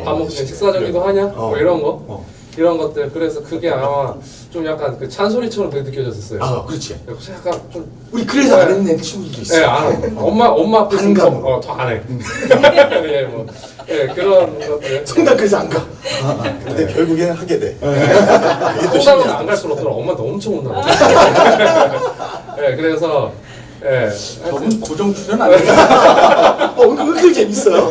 Speaker 6: 밥 먹기 전에 식사 전기도 하냐? 뭐 이런 거. 이런 것들. 그래서 그게 아마 좀 약간 그 찬소리처럼 되게 느껴졌었어요.
Speaker 1: 그렇지.
Speaker 6: 그래서 약간 좀
Speaker 1: 우리 그래서 안 했는 친구들도 있어.
Speaker 6: 네, 안 해. 엄마 앞에
Speaker 1: 반감.
Speaker 6: 더 안 해. 예, 뭐, 그런 것들.
Speaker 1: 성당 그래서 안 가.
Speaker 3: 근데 결국에는 하게 돼.
Speaker 6: 성당은 안 갈 수는 없더라. 엄마한테 엄청 혼나고. 그래서
Speaker 2: 저분 고정 출연 안 해요?
Speaker 1: 그게 재밌어요.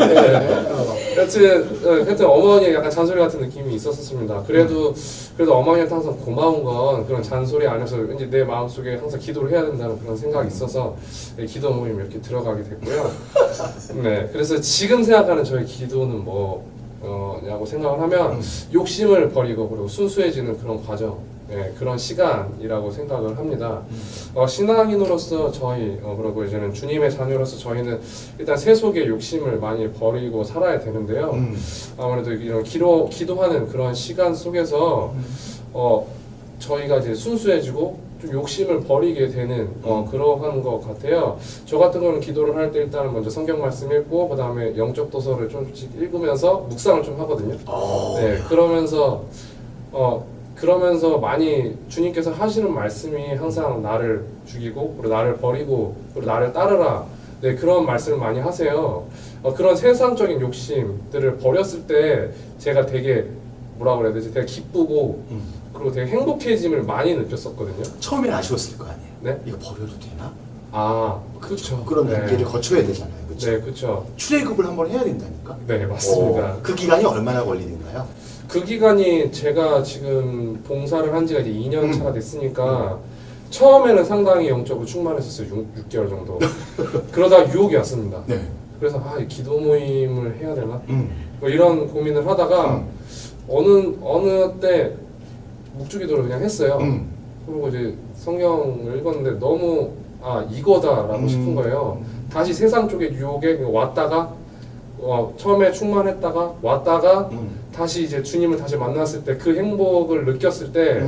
Speaker 6: 하여튼 어머니의 약간 잔소리 같은 느낌이 있었습니다. 그래도 어머니한테 항상 고마운 건 그런 잔소리 안에서 왠지 내 마음속에 항상 기도를 해야 된다는 그런 생각이 있어서 기도 모임 이렇게 들어가게 됐고요. 네, 그래서 지금 생각하는 저의 기도는 뭐냐고 생각을 하면 욕심을 버리고 그리고 순수해지는 그런 과정. 네, 그런 시간이라고 생각을 합니다. 신앙인으로서 저희 그리고 이제는 주님의 자녀로서 저희는 일단 세속의 욕심을 많이 버리고 살아야 되는데요. 아무래도 이런 기도하는 그런 시간 속에서 저희가 이제 순수해지고 좀 욕심을 버리게 되는 그러한 것 같아요. 저 같은 경우는 기도를 할 때 일단은 먼저 성경 말씀 읽고 그 다음에 영적 도서를 좀씩 읽으면서 묵상을 좀 하거든요. 네, 그러면서 많이 주님께서 하시는 말씀이 항상 나를 죽이고 그리고 나를 버리고 그리고 나를 따르라. 네, 그런 말씀을 많이 하세요. 그런 세상적인 욕심들을 버렸을 때 제가 되게 뭐라 그래야 되지? 되게 기쁘고 그리고 되게 행복해짐을 많이 느꼈었거든요.
Speaker 1: 처음엔 아쉬웠을 거 아니에요.
Speaker 6: 네?
Speaker 1: 이거 버려도 되나?
Speaker 6: 그렇죠.
Speaker 1: 그런
Speaker 6: 네.
Speaker 1: 단계를 거쳐야 되잖아요. 그렇죠?
Speaker 6: 네, 그렇죠.
Speaker 1: 출애굽을 한번 해야 된다니까.
Speaker 6: 네, 맞습니다.
Speaker 1: 그 기간이 얼마나 걸리는가요?
Speaker 6: 그 기간이 제가 지금 봉사를 한 지가 이제 2년 차가 됐으니까 처음에는 상당히 영적으로 충만했었어요. 6개월 정도. 그러다가 유혹이 왔습니다.
Speaker 1: 네.
Speaker 6: 그래서 이 기도 모임을 해야 되나? 뭐 이런 고민을 하다가 어느 때 묵주기도를 그냥 했어요. 그리고 이제 성경을 읽었는데 너무 이거다라고 싶은 거예요. 다시 세상 쪽의 유혹에 왔다가 처음에 충만했다가 왔다가 다시 이제 주님을 다시 만났을 때 그 행복을 느꼈을 때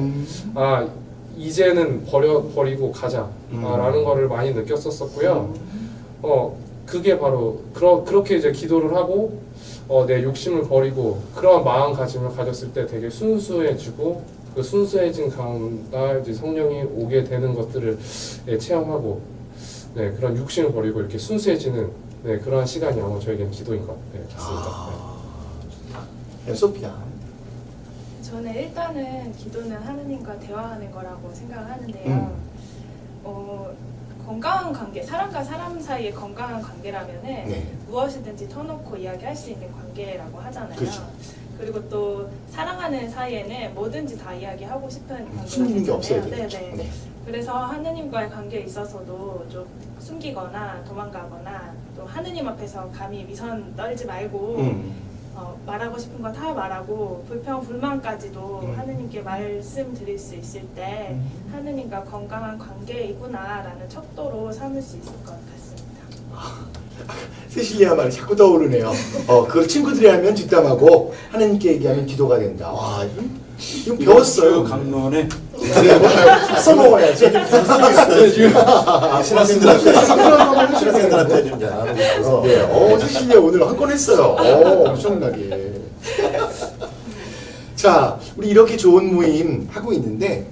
Speaker 6: 이제는 버리고 가자라는 거를 많이 느꼈었고요. 그게 바로 그렇게 이제 기도를 하고 내 욕심을 버리고 그런 마음가짐을 가졌을 때 되게 순수해지고 그 순수해진 가운데 이제 성령이 오게 되는 것들을 체험하고 그런 욕심을 버리고 이렇게 순수해지는 그러한 시간이 아마 저에게는 기도인 것 같습니다.
Speaker 1: 소피아.
Speaker 5: 저는 일단은 기도는 하느님과 대화하는 거라고 생각을 하는데요. 건강한 관계, 사람과 사람 사이의 건강한 관계라면은 무엇이든지 터놓고 이야기할 수 있는 관계라고 하잖아요.
Speaker 1: 그렇죠.
Speaker 5: 그리고 또 사랑하는 사이에는 뭐든지 다 이야기하고 싶은 관계가
Speaker 1: 숨기는 게 없어야
Speaker 5: 되잖아요.
Speaker 1: 되겠죠.
Speaker 5: 네네. 그래서 하느님과의 관계에 있어서도 좀 숨기거나 도망가거나 또 하느님 앞에서 감히 위선 떨지 말고 말하고 싶은 거 다 말하고 불평 불만까지도 하느님께 말씀드릴 수 있을 때 하느님과 건강한 관계이구나라는 척도로 삼을 수 있을 것 같습니다.
Speaker 1: 세실리아 말이 자꾸 떠오르네요. 그걸 친구들이 하면 뒷담하고 하느님께 얘기하면 기도가 된다. 와, 이거 배웠어요.
Speaker 2: 강론에
Speaker 1: 써먹어야지.
Speaker 3: 신학생들한테 좀 잘하는 거
Speaker 1: 네, 세실리아 오늘 한 건 했어요. 엄청나게. 자, 우리 이렇게 좋은 모임 하고 있는데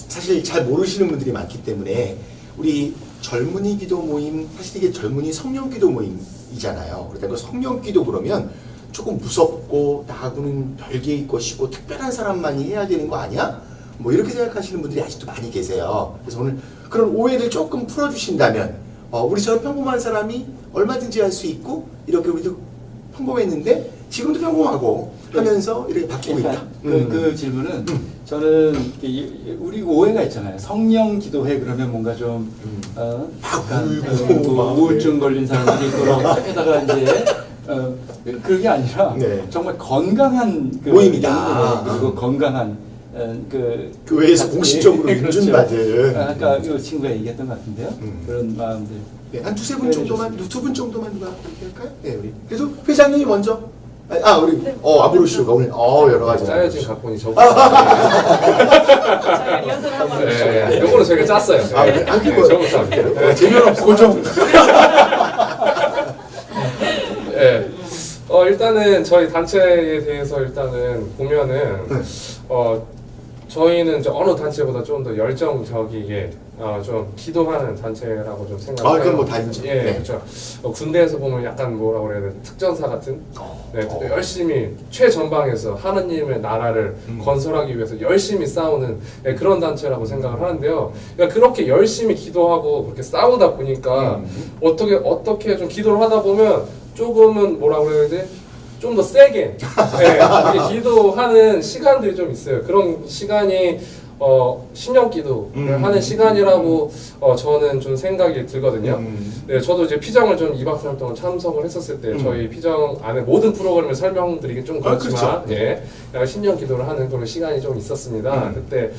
Speaker 1: 사실 잘 모르시는 분들이 많기 때문에 우리 젊은이 기도 모임, 사실 이게 젊은이 성령 기도 모임이잖아요. 그러니까 그 성령 기도 그러면 조금 무섭고 나하고는 별개의 것이고 특별한 사람만이 해야 되는 거 아니야? 뭐 이렇게 생각하시는 분들이 아직도 많이 계세요. 그래서 오늘 그런 오해를 조금 풀어주신다면 우리처럼 평범한 사람이 얼마든지 할 수 있고 이렇게 우리도 평범했는데 지금도 평범하고 하면서 이렇게 바뀌고 있다.
Speaker 2: 그 질문은 저는 우리 오해가 있잖아요. 성령 기도회 그러면 뭔가 좀 약간 우울증 걸린 사람들이 거기다가 이제 그게 아니라 정말 건강한
Speaker 1: 모임이다.
Speaker 2: 그리고 건강한
Speaker 1: 교회에서 공식적으로 인준받은
Speaker 2: 아까 이 친구가 얘기했던 것 같은데요. 그런 마음들.
Speaker 1: 네, 한 두세 분 정도만, 두 분 정도만 누가 그렇게 할까요? 네, 우리. 그래서 회장님이 먼저. 우리 아브로슈가 오늘 여러 가지
Speaker 6: 짜여진 각본이 저거.
Speaker 5: 저희가 리허설을 하고
Speaker 6: 네, 요거는 저희가 짰어요. 저거부터 할게요.
Speaker 1: 재미는 없어. 고정.
Speaker 6: 네. 일단은 저희 단체에 대해서 일단은 보면은 저희는 이제 어느 단체보다 좀 더 열정적이게 좀 기도하는 단체라고 좀 생각해요.
Speaker 1: 그건 뭐 다 인정.
Speaker 6: 예, 그렇죠. 군대에서 보면 약간 뭐라 그래야 돼, 특전사 같은. 또 열심히 최전방에서 하느님의 나라를 건설하기 위해서 열심히 싸우는 그런 단체라고 생각을 하는데요. 그러니까 그렇게 열심히 기도하고 그렇게 싸우다 보니까 어떻게 좀 기도를 하다 보면 조금은 뭐라 그래야 돼? 좀 더 세게 이렇게 기도하는 시간들이 좀 있어요. 그런 시간이 신령 기도를 하는 시간이라고 저는 좀 생각이 들거든요. 네, 저도 이제 피정을 좀 2박 3일 동안 참석을 했었을 때 저희 피정 안에 모든 프로그램을 설명드리기 좀 그렇지만
Speaker 1: 그렇죠.
Speaker 6: 예, 약간 신령 기도를 하는 그런 시간이 좀 있었습니다. 그때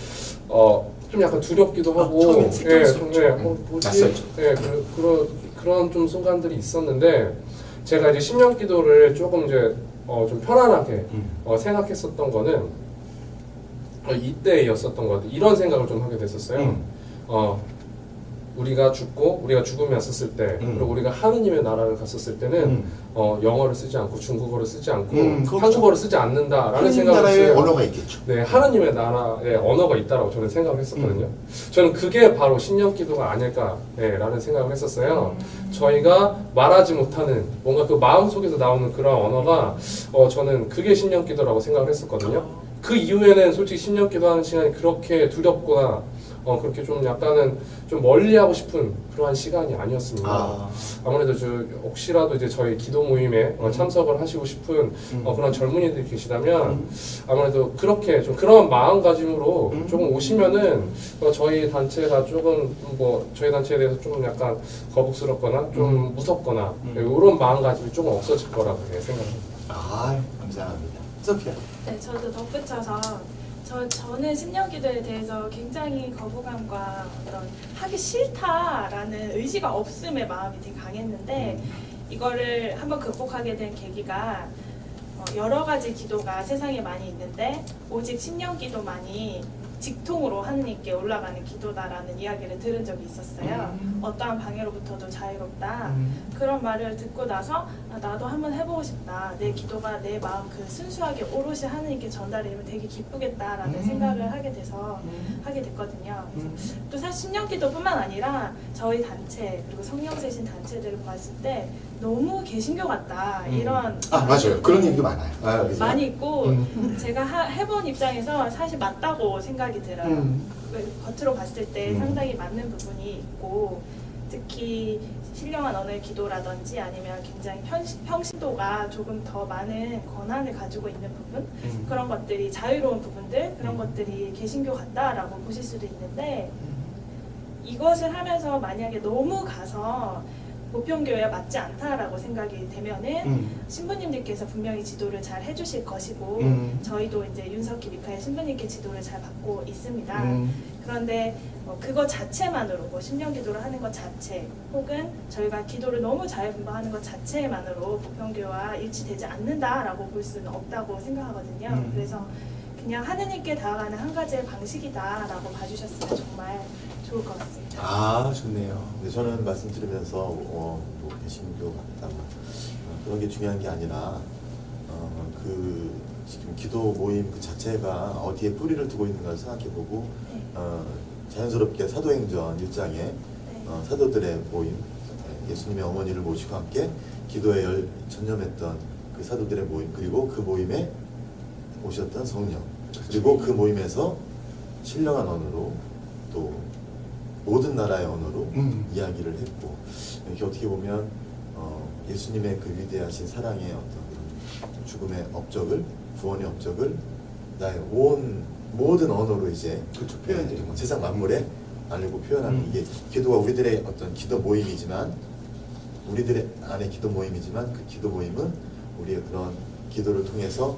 Speaker 6: 좀 약간 두렵기도 하고
Speaker 1: 처음에
Speaker 6: 예,
Speaker 1: 색달스럽죠.
Speaker 6: 좀, 뭐지?
Speaker 1: 낯설죠.
Speaker 6: 예, 그런 좀 순간들이 있었는데 제가 이제 신령 기도를 조금 이제 좀 편안하게 생각했었던 거는 이때였었던 것 같아요. 이런 생각을 좀 하게 됐었어요. 우리가 죽고 우리가 죽음에 왔었을 때 그리고 우리가 하느님의 나라를 갔었을 때는 영어를 쓰지 않고 중국어를 쓰지 않고
Speaker 1: 그렇죠.
Speaker 6: 한국어를 쓰지 않는다라는
Speaker 1: 하나님
Speaker 6: 생각을
Speaker 1: 나라의
Speaker 6: 했어요.
Speaker 1: 언어가 있겠죠.
Speaker 6: 네, 하느님의 나라의 언어가 있다라고 저는 생각을 했었거든요. 저는 그게 바로 신령기도가 아닐까라는 생각을 했었어요. 저희가 말하지 못하는 뭔가 그 마음 속에서 나오는 그런 언어가 저는 그게 신령기도라고 생각을 했었거든요. 그 이후에는 솔직히 신령기도 하는 시간이 그렇게 두렵거나 그렇게 좀 약간은 좀 멀리하고 싶은 그러한 시간이 아니었습니다. 아무래도 혹시라도 이제 저희 기도 모임에 참석을 하시고 싶은 그런 젊은이들이 계시다면 아무래도 그렇게 좀 그런 마음가짐으로 조금 오시면은 저희 단체가 조금 저희 단체에 대해서 조금 약간 거북스럽거나 좀 무섭거나 이런 마음가짐이 조금 없어질 거라고 생각합니다.
Speaker 1: 감사합니다. 소피아.
Speaker 5: 네, 저도 덧붙여서 저는 신령기도에 대해서 굉장히 거부감과 어떤 하기 싫다라는 의지가 없음의 마음이 되게 강했는데 이거를 한번 극복하게 된 계기가 여러 가지 기도가 세상에 많이 있는데 오직 신령기도만이 직통으로 하느님께 올라가는 기도다라는 이야기를 들은 적이 있었어요. 어떠한 방해로부터도 자유롭다. 그런 말을 듣고 나서 나도 한번 해보고 싶다. 내 기도가 내 마음 그 순수하게 오롯이 하느님께 전달되면 되게 기쁘겠다라는 생각을 하게 돼서 하게 됐거든요. 그래서 또 사실 신령기도뿐만 아니라 저희 단체 그리고 성령세신 단체들을 봤을 때 너무 개신교 같다 이런
Speaker 1: 맞아요. 그런 얘기도 많아요. 그죠?
Speaker 5: 많이 있고 제가 해본 입장에서 사실 맞다고 생각이 들어요. 겉으로 봤을 때 상당히 맞는 부분이 있고 특히 신령한 언어의 기도라든지 아니면 굉장히 평신도가 조금 더 많은 권한을 가지고 있는 부분 그런 것들이 자유로운 부분들 그런 것들이 개신교 같다라고 보실 수도 있는데 이것을 하면서 만약에 너무 가서 보편교회와 맞지 않다라고 생각이 되면은 신부님들께서 분명히 지도를 잘 해주실 것이고 저희도 이제 윤석희 미카엘 신부님께 지도를 잘 받고 있습니다. 그런데 그거 자체만으로 신령기도를 하는 것 자체 혹은 저희가 기도를 너무 자유분방하는 것 자체만으로 보편교회와 일치되지 않는다라고 볼 수는 없다고 생각하거든요. 그래서 그냥 하느님께 다가가는 한 가지의 방식이다라고 봐주셨으면 정말 좋을 것 같습니다.
Speaker 1: 좋네요.
Speaker 3: 근데 저는 말씀드리면서 개신교 같다 그런 게 중요한 게 아니라 그 지금 기도 모임 그 자체가 어디에 뿌리를 두고 있는가를 생각해보고 자연스럽게 사도행전 1장에 사도들의 모임 예수님의 어머니를 모시고 함께 기도에 전념했던 그 사도들의 모임 그리고 그 모임에 오셨던 성령 그리고 그 모임에서 신령한 언어로 또 모든 나라의 언어로 이야기를 했고 이렇게 어떻게 보면 예수님의 그 위대하신 사랑의 어떤 죽음의 업적을 구원의 업적을 나의 모든 언어로 이제
Speaker 1: 그렇죠. 표현드리는 거죠.
Speaker 3: 세상 만물에 알리고 표현하는 이게 기도가 우리들의 어떤 기도 모임이지만 우리들의 안에 기도 모임이지만 그 기도 모임은 우리의 그런 기도를 통해서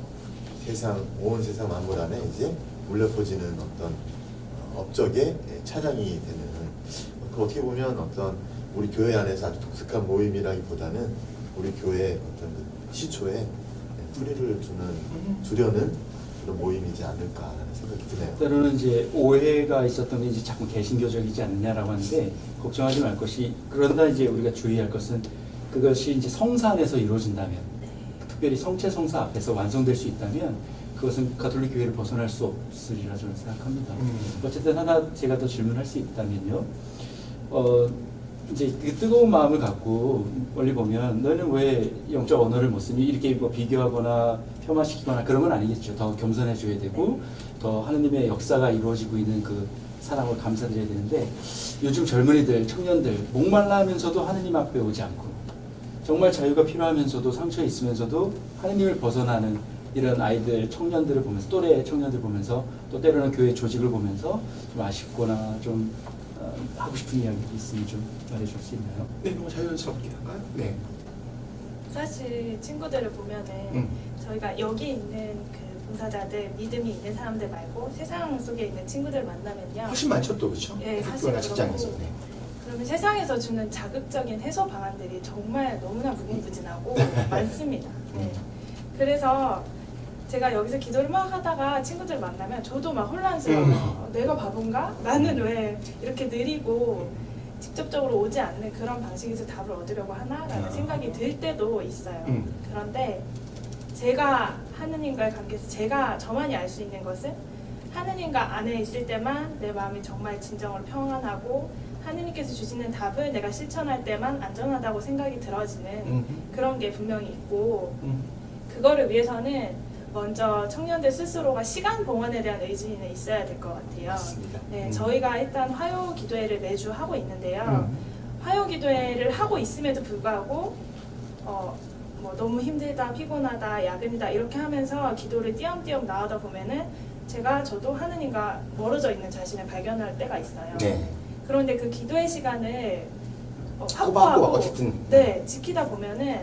Speaker 3: 온 세상 만물 안에 이제 울려 퍼지는 어떤 업적의 차량이 되는 그 어떻게 보면 어떤 우리 교회 안에서 아주 독특한 모임이라기보다는 우리 교회의 어떤 시초에 뿌리를 두려는 그런 모임이지 않을까라는 생각이 드네요.
Speaker 2: 때로는 이제 오해가 있었던 게 이제 자꾸 개신교적이지 않느냐라고 하는데 걱정하지 말 것이 그런다 이제 우리가 주의할 것은 그것이 이제 성사 안에서 이루어진다면 특별히 성체 성사 앞에서 완성될 수 있다면 그것은 가톨릭 교회를 벗어날 수 없으리라 저는 생각합니다. 어쨌든 하나 제가 더 질문할 수 있다면요. 이제 그 뜨거운 마음을 갖고 멀리 보면 너는 왜 영적 언어를 못 쓰니 이렇게 뭐 비교하거나 폄하시키거나 그런 건 아니겠죠. 더 겸손해져야 되고 더 하느님의 역사가 이루어지고 있는 그 사랑을 감사드려야 되는데 요즘 젊은이들 청년들 목말라 하면서도 하느님 앞에 오지 않고 정말 자유가 필요하면서도 상처에 있으면서도 하느님을 벗어나는 이런 아이들, 청년들을 보면서, 또래 청년들 보면서, 또 때로는 교회 조직을 보면서 좀 아쉽거나 좀 하고 싶은 이야기가 있으면 좀 말해줄 수 있나요?
Speaker 1: 네, 너무 자연스럽게 할까요? 네.
Speaker 5: 사실 친구들을 보면은 저희가 여기 있는 그 봉사자들, 믿음이 있는 사람들 말고 세상 속에 있는 친구들 만나면요.
Speaker 1: 훨씬 많죠 또 그렇죠?
Speaker 5: 네,
Speaker 1: 학교나
Speaker 5: 사실
Speaker 1: 직장에서.
Speaker 5: 그렇고.
Speaker 1: 네.
Speaker 5: 그러면 세상에서 주는 자극적인 해소 방안들이 정말 너무나 무궁무진하고 많습니다. 네. 그래서 제가 여기서 기도를 막 하다가 친구들 만나면 저도 막 혼란스러워요. 내가 바본가? 나는 왜 이렇게 느리고 직접적으로 오지 않는 그런 방식에서 답을 얻으려고 하나라는 생각이 들 때도 있어요. 그런데 제가 하느님과의 관계에서 제가 저만이 알 수 있는 것은 하느님과 안에 있을 때만 내 마음이 정말 진정으로 평안하고 하느님께서 주시는 답을 내가 실천할 때만 안전하다고 생각이 들어지는 그런 게 분명히 있고 그거를 위해서는 먼저 청년들 스스로가 시간 봉헌에 대한 의지는 있어야 될 것 같아요.
Speaker 1: 맞습니다.
Speaker 5: 네, 저희가 일단 화요 기도회를 매주 하고 있는데요. 화요 기도회를 하고 있음에도 불구하고 뭐 너무 힘들다, 피곤하다, 야근이다 이렇게 하면서 기도를 띄엄띄엄 나가다 보면은 저도 하느님과 멀어져 있는 자신을 발견할 때가 있어요.
Speaker 1: 네.
Speaker 5: 그런데 그 기도의 시간을
Speaker 1: 꼬박꼬박
Speaker 5: 확보하고
Speaker 1: 어쨌든.
Speaker 5: 네, 지키다 보면은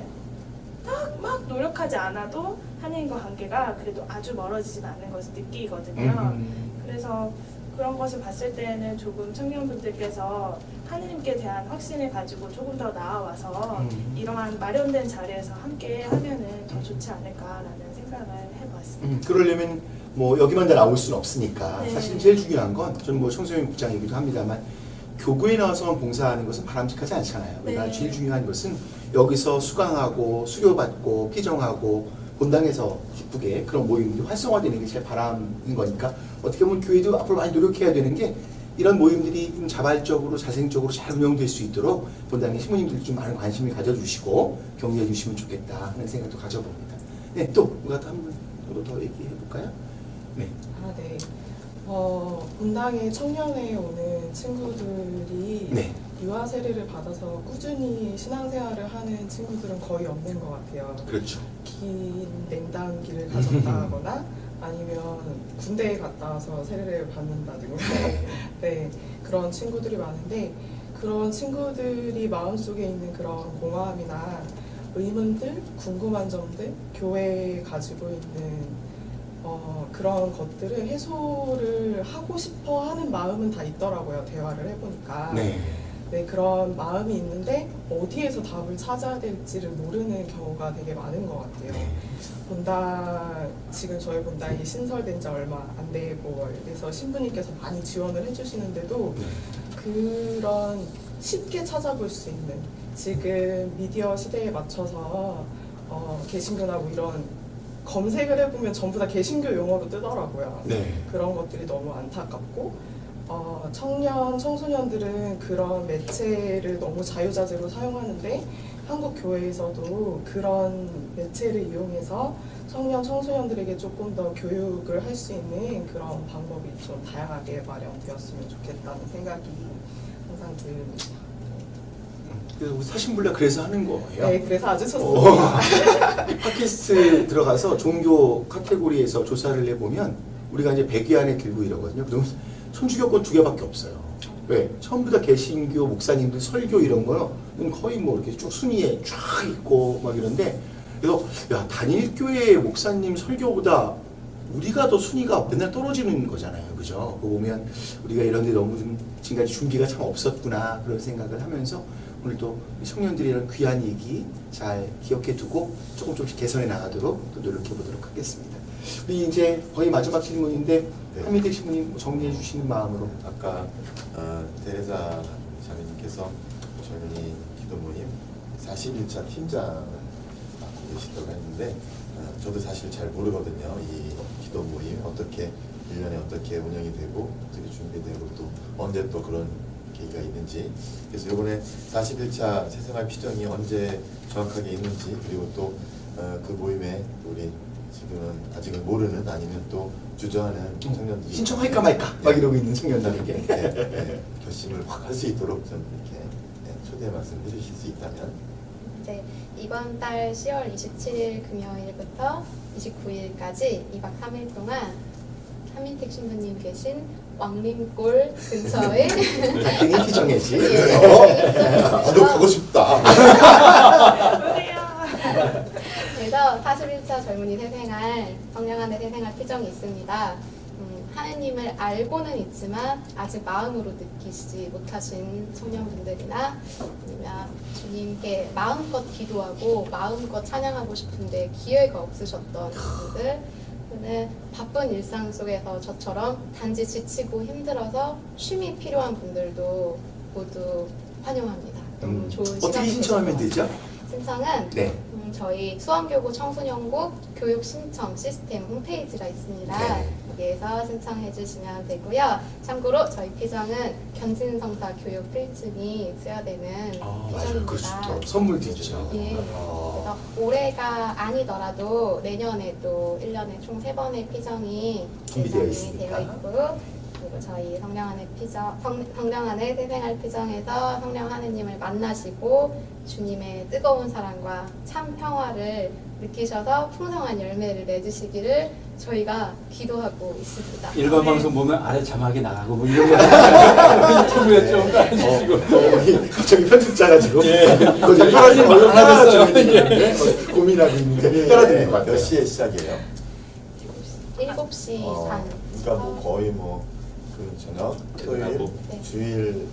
Speaker 5: 딱 막 노력하지 않아도 하느님과 관계가 그래도 아주 멀어지진 않는 것을 느끼거든요. 그래서 그런 것을 봤을 때는 조금 청년분들께서 하느님께 대한 확신을 가지고 조금 더 나아와서 이러한 마련된 자리에서 함께 하면은 더 좋지 않을까라는 생각을 해보았습니다.
Speaker 1: 그러려면 뭐 여기만 다 나올 수는 없으니까
Speaker 5: 네.
Speaker 1: 사실 제일 중요한 건 저는 뭐 청소년 국장이기도 합니다만 교구에 나와서만 봉사하는 것은 바람직하지 않잖아요. 우리가
Speaker 5: 네.
Speaker 1: 제일 중요한 것은 여기서 수강하고 수료받고 피정하고 본당에서 기쁘게 그런 모임들이 활성화되는 게 제일 바람인 거니까 어떻게 보면 교회도 앞으로 많이 노력해야 되는 게 이런 모임들이 좀 자발적으로 자생적으로 잘 운영될 수 있도록 본당의 신부님들이 좀 많은 관심을 가져주시고 격려해 주시면 좋겠다 하는 생각도 가져봅니다. 네, 또 누가 한 분 정도 더 얘기해 볼까요? 네.
Speaker 7: 네. 본당에 청년회에 오는 친구들이
Speaker 1: 네.
Speaker 7: 유아 세례를 받아서 꾸준히 신앙생활을 하는 친구들은 거의 없는 것 같아요.
Speaker 1: 그렇죠.
Speaker 7: 긴 냉담기를 가졌다거나 아니면 군대에 갔다 와서 세례를 받는다든가 네, 그런 친구들이 많은데 그런 친구들이 마음속에 있는 그런 공허함이나 의문들, 궁금한 점들, 교회에 가지고 있는 그런 것들을 해소를 하고 싶어 하는 마음은 다 있더라고요. 대화를 해보니까.
Speaker 1: 네.
Speaker 7: 네, 그런 마음이 있는데 어디에서 답을 찾아야 될지를 모르는 경우가 되게 많은 것 같아요. 본당, 지금 저희 본당이 신설된 지 얼마 안 되고 그래서 신부님께서 많이 지원을 해주시는데도 그런 쉽게 찾아볼 수 있는 지금 미디어 시대에 맞춰서 개신교나 뭐 이런 검색을 해보면 전부 다 개신교 용어로 뜨더라고요.
Speaker 1: 네.
Speaker 7: 그런 것들이 너무 안타깝고 청소년들은 그런 매체를 너무 자유자재로 사용하는데 한국 교회에서도 그런 매체를 이용해서 청소년들에게 조금 더 교육을 할 수 있는 그런 방법이 좀 다양하게 마련되었으면 좋겠다는 생각이 항상 듭니다.
Speaker 1: 그래서 우리 사신불라 그래서 하는 거예요.
Speaker 7: 네, 그래서 아주 좋습니다.
Speaker 1: 팟캐스트 들어가서 종교 카테고리에서 조사를 해보면 우리가 이제 100위 안에 들고 이러거든요. 그러면 천주교권 2개밖에 없어요. 왜? 전부 다 개신교 목사님들 설교 이런 거는 거의 뭐 이렇게 쭉 순위에 쫙 있고 막 이런데 그래서 야 단일교회 목사님 설교보다 우리가 더 순위가 맨날 떨어지는 거잖아요. 그죠? 그거 보면 우리가 이런 데 너무 좀 지금까지 준비가 참 없었구나 그런 생각을 하면서 오늘도 청년들이 이런 귀한 얘기 잘 기억해 두고 조금씩 개선해 나가도록 또 노력해 보도록 하겠습니다. 우리 이제 거의 마지막 질문인데
Speaker 3: 네.
Speaker 1: 한민택 신부님 정리해 주시는 마음으로
Speaker 3: 아까 데레사 자매님께서 저희 기도 모임 41차 팀장을 맡고 계시다고 했는데 저도 사실 잘 모르거든요. 이 기도 모임 어떻게 1년에 어떻게 운영이 되고 어떻게 준비되고 또 언제 또 그런 계기가 있는지 그래서 이번에 41차 새생활 피정이 언제 정확하게 있는지 그리고 또 그 모임에 우리 지금은 아직은 모르는 아니면 또 주저하는 청년들이
Speaker 1: 신청할까 말까 막 이러고 있는 청년들에게
Speaker 3: 네, 결심을 확 할 수 있도록 좀 이렇게 초대 말씀 해주실 수 있다면
Speaker 8: 이제 이번 달 10월 27일 금요일부터 29일까지 2박 3일 동안 한민택 신부님 계신 왕림골 근처에
Speaker 1: 가뜩이 피정해지.
Speaker 3: 너 가고 싶다.
Speaker 5: 보세요.
Speaker 8: 그래서 41차 젊은이 새생활, 성령안의 새생활 피정이 있습니다. 하느님을 알고는 있지만 아직 마음으로 느끼지 못하신 청년분들이나 아니면 주님께 마음껏 기도하고 마음껏 찬양하고 싶은데 기회가 없으셨던 분들, 또는 바쁜 일상 속에서 저처럼 단지 지치고 힘들어서 쉼이 필요한 분들도 모두 환영합니다. 너무 좋은 시간이
Speaker 1: 어떻게 신청하면 되죠?
Speaker 8: 신청은
Speaker 1: 네.
Speaker 8: 저희 수원교구 청소년국 교육 신청 시스템 홈페이지가 있습니다.
Speaker 1: 네.
Speaker 8: 여기에서 신청해 주시면 되고요. 참고로 저희 피정은 견진성사 교육 필증이 수여되는
Speaker 1: 맞아요. 그렇죠.
Speaker 8: 피정입니다.
Speaker 1: 선물도 있죠.
Speaker 8: 예. 그래서 올해가 아니더라도 내년에도 1년에 총 3번의 피정이
Speaker 1: 준비되어
Speaker 8: 예정이
Speaker 1: 있으니까.
Speaker 8: 되어 있고, 그리고 저희 성령안의 피정, 성령안의 새생활 피정에서 성령 하느님을 만나시고 주님의 뜨거운 사랑과 참 평화를 느끼셔서 풍성한 열매를 맺으시기를 저희가 기도하고 있습니다.
Speaker 2: 일반 방송 보면 아래 자막이 나가고 뭐 이런 거 유튜브에 좀 깔아주시고.
Speaker 1: 갑자기 편집자가 지금
Speaker 2: 예.
Speaker 1: 이거 좀
Speaker 2: 사진 많아졌어요.
Speaker 1: 고민하고 있는데 깔아드릴 것 같아요.
Speaker 3: 몇 시에 시작이에요?
Speaker 8: 7시 반.
Speaker 3: 그러니까 뭐 거의 그 저녁 토요일
Speaker 4: 끝나고.
Speaker 8: 네.
Speaker 3: 주일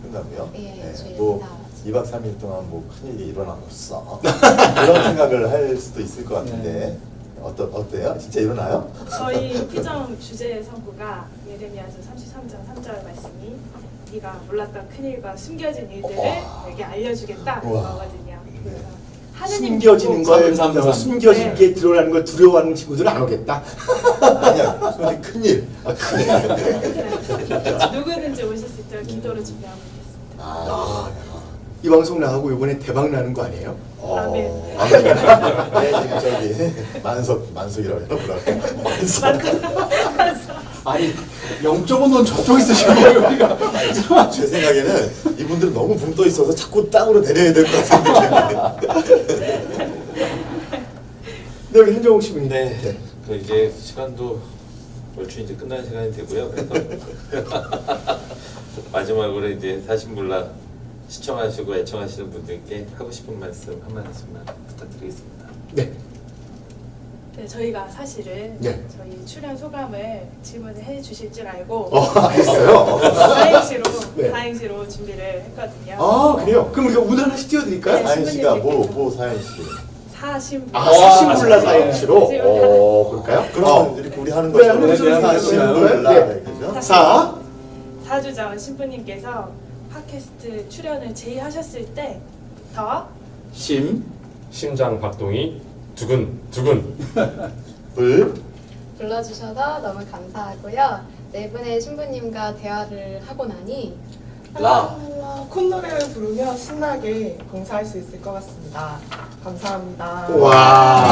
Speaker 3: 끝나고요.
Speaker 8: 예, 주일
Speaker 3: 뭐
Speaker 8: 다
Speaker 3: 2박 3일 동안 뭐 큰일이 일어나겠어 그런 생각을 할 수도 있을 것 같은데 어때요? 진짜 일어나요?
Speaker 5: 저희 피정 주제 선구가 예레미야서 33장 3절 말씀이 네가 몰랐던 큰일과 숨겨진 일들을 내게 알려주겠다
Speaker 3: 우와.
Speaker 5: 그거거든요. 그래서 하느님
Speaker 1: 숨겨지는
Speaker 5: 보고
Speaker 1: 걸
Speaker 2: 삼삼삼.
Speaker 1: 숨겨진 게 드러나는 걸 두려워하는 친구들은 안 오겠다.
Speaker 3: 아니야, 솔직히 큰일.
Speaker 5: 누구든지 오실 수 있도록 기도로 준비하고 있겠습니다.
Speaker 1: 이 방송 나가고 이번에 대박 나는 거 아니에요?
Speaker 5: 아멘.
Speaker 3: 네, 저기 만석이라고 해요. 만석.
Speaker 2: 아니 0.5는 저쪽에 쓰시는 거예요 우리가.
Speaker 3: 제 생각에는 이분들은 너무 붕 떠 있어서 자꾸 땅으로 내려야 될 것 같은데.
Speaker 1: 네, 우리 현정욱 씨분이.
Speaker 4: 네. 그 이제 시간도 얼추 이제 끝날 시간이 되고요. 그래서 마지막으로 이제 사신불나 시청하시고 애청하시는 분들께 하고 싶은 말씀 한 말씀만 부탁드리겠습니다.
Speaker 1: 네.
Speaker 5: 네, 저희가 사실은
Speaker 1: 네.
Speaker 5: 저희 출연 소감을 질문을 해주실 줄 알고
Speaker 1: 알겠어요. 네.
Speaker 5: 다행시로 준비를 했거든요.
Speaker 1: 아, 그래요? 그럼 우리가 운 하나씩 띄워드릴까요?
Speaker 5: 네.
Speaker 3: 사연 씨가 뭐 사연 씨.
Speaker 5: 사신불.
Speaker 1: 사신불라 사연시로? 그럴까요?
Speaker 3: 그럼 이렇게 우리 하는
Speaker 1: 네,
Speaker 3: 것처럼
Speaker 1: 하는 것처럼
Speaker 3: 사신불라
Speaker 1: 네.
Speaker 3: 그죠?
Speaker 5: 사주자원 신부님께서 팟캐스트 출연을 제의하셨을 때부터
Speaker 6: 심장 박동이 두근두근.
Speaker 3: 불.
Speaker 8: 불러주셔서 너무 감사하고요. 네 분의 신부님과 대화를 하고 나니
Speaker 7: 콧노래를 부르며 신나게 봉사할 수 있을 것 같습니다. 감사합니다.
Speaker 1: 와.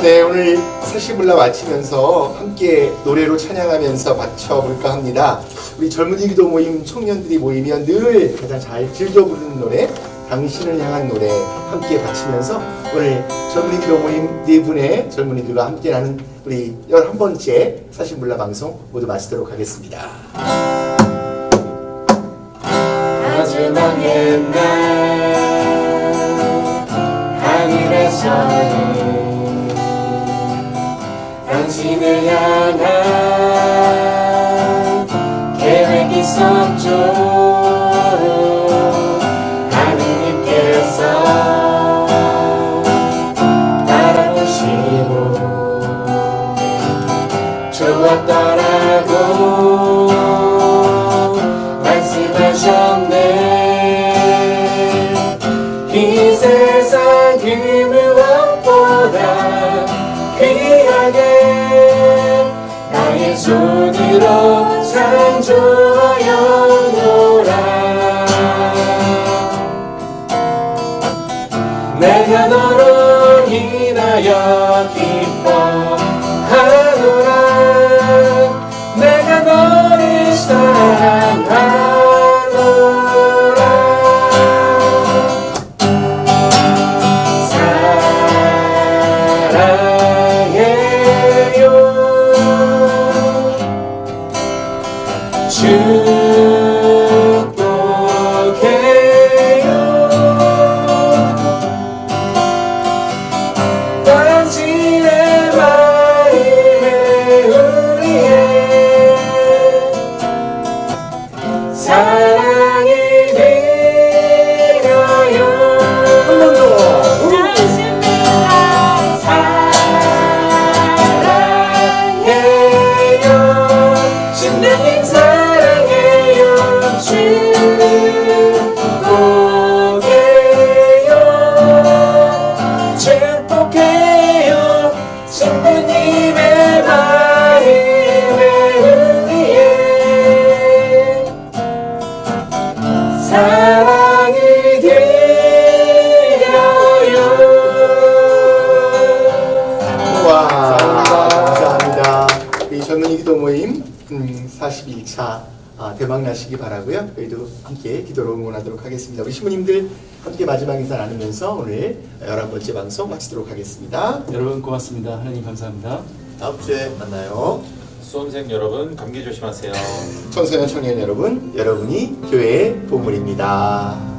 Speaker 1: 네, 오늘 사시불라 마치면서 함께 노래로 찬양하면서 바쳐볼까 합니다. 우리 젊은이 기도 모임 청년들이 모이면 늘 가장 잘 즐겨 부르는 노래, 당신을 향한 노래 함께 바치면서 오늘 젊은이 기도 모임 네 분의 젊은이들과 함께하는 우리 11번째 사시불라 방송 모두 마치도록 하겠습니다.
Speaker 9: 마지막 옛날 하늘에서는 당신을 향한 계획이 있었죠. 하느님께서 바라보시고 좋았더라고 말씀하셨네. 이 세상 그 무엇보다 귀하게 나의 손으로 창조하여노라. 내가 너로 인하여 기뻐하노라. 내가 너를 사랑하노라. 당신의 마음에 우리의 사랑이 드려요.
Speaker 1: 한 번 더.
Speaker 9: 사랑해요. 신부님 사랑해요. 축복해요. 축복해요. 신부님의 마음에 우리의 사랑이 드려요.
Speaker 1: 와, 감사합니다. 이 젊은이 기도 모임 41차 대박 나시기 바라고요. 저희도 함께 기도로 응원하도록 하겠습니다. 우리 신부님들 함께 마지막 인사 나누면서 오늘 11번째 방송 마치도록 하겠습니다.
Speaker 2: 여러분 고맙습니다. 하나님 감사합니다.
Speaker 3: 다음 주에 만나요.
Speaker 4: 수험생 여러분 감기 조심하세요.
Speaker 1: 청소년 청년 여러분, 여러분이 교회의 보물입니다.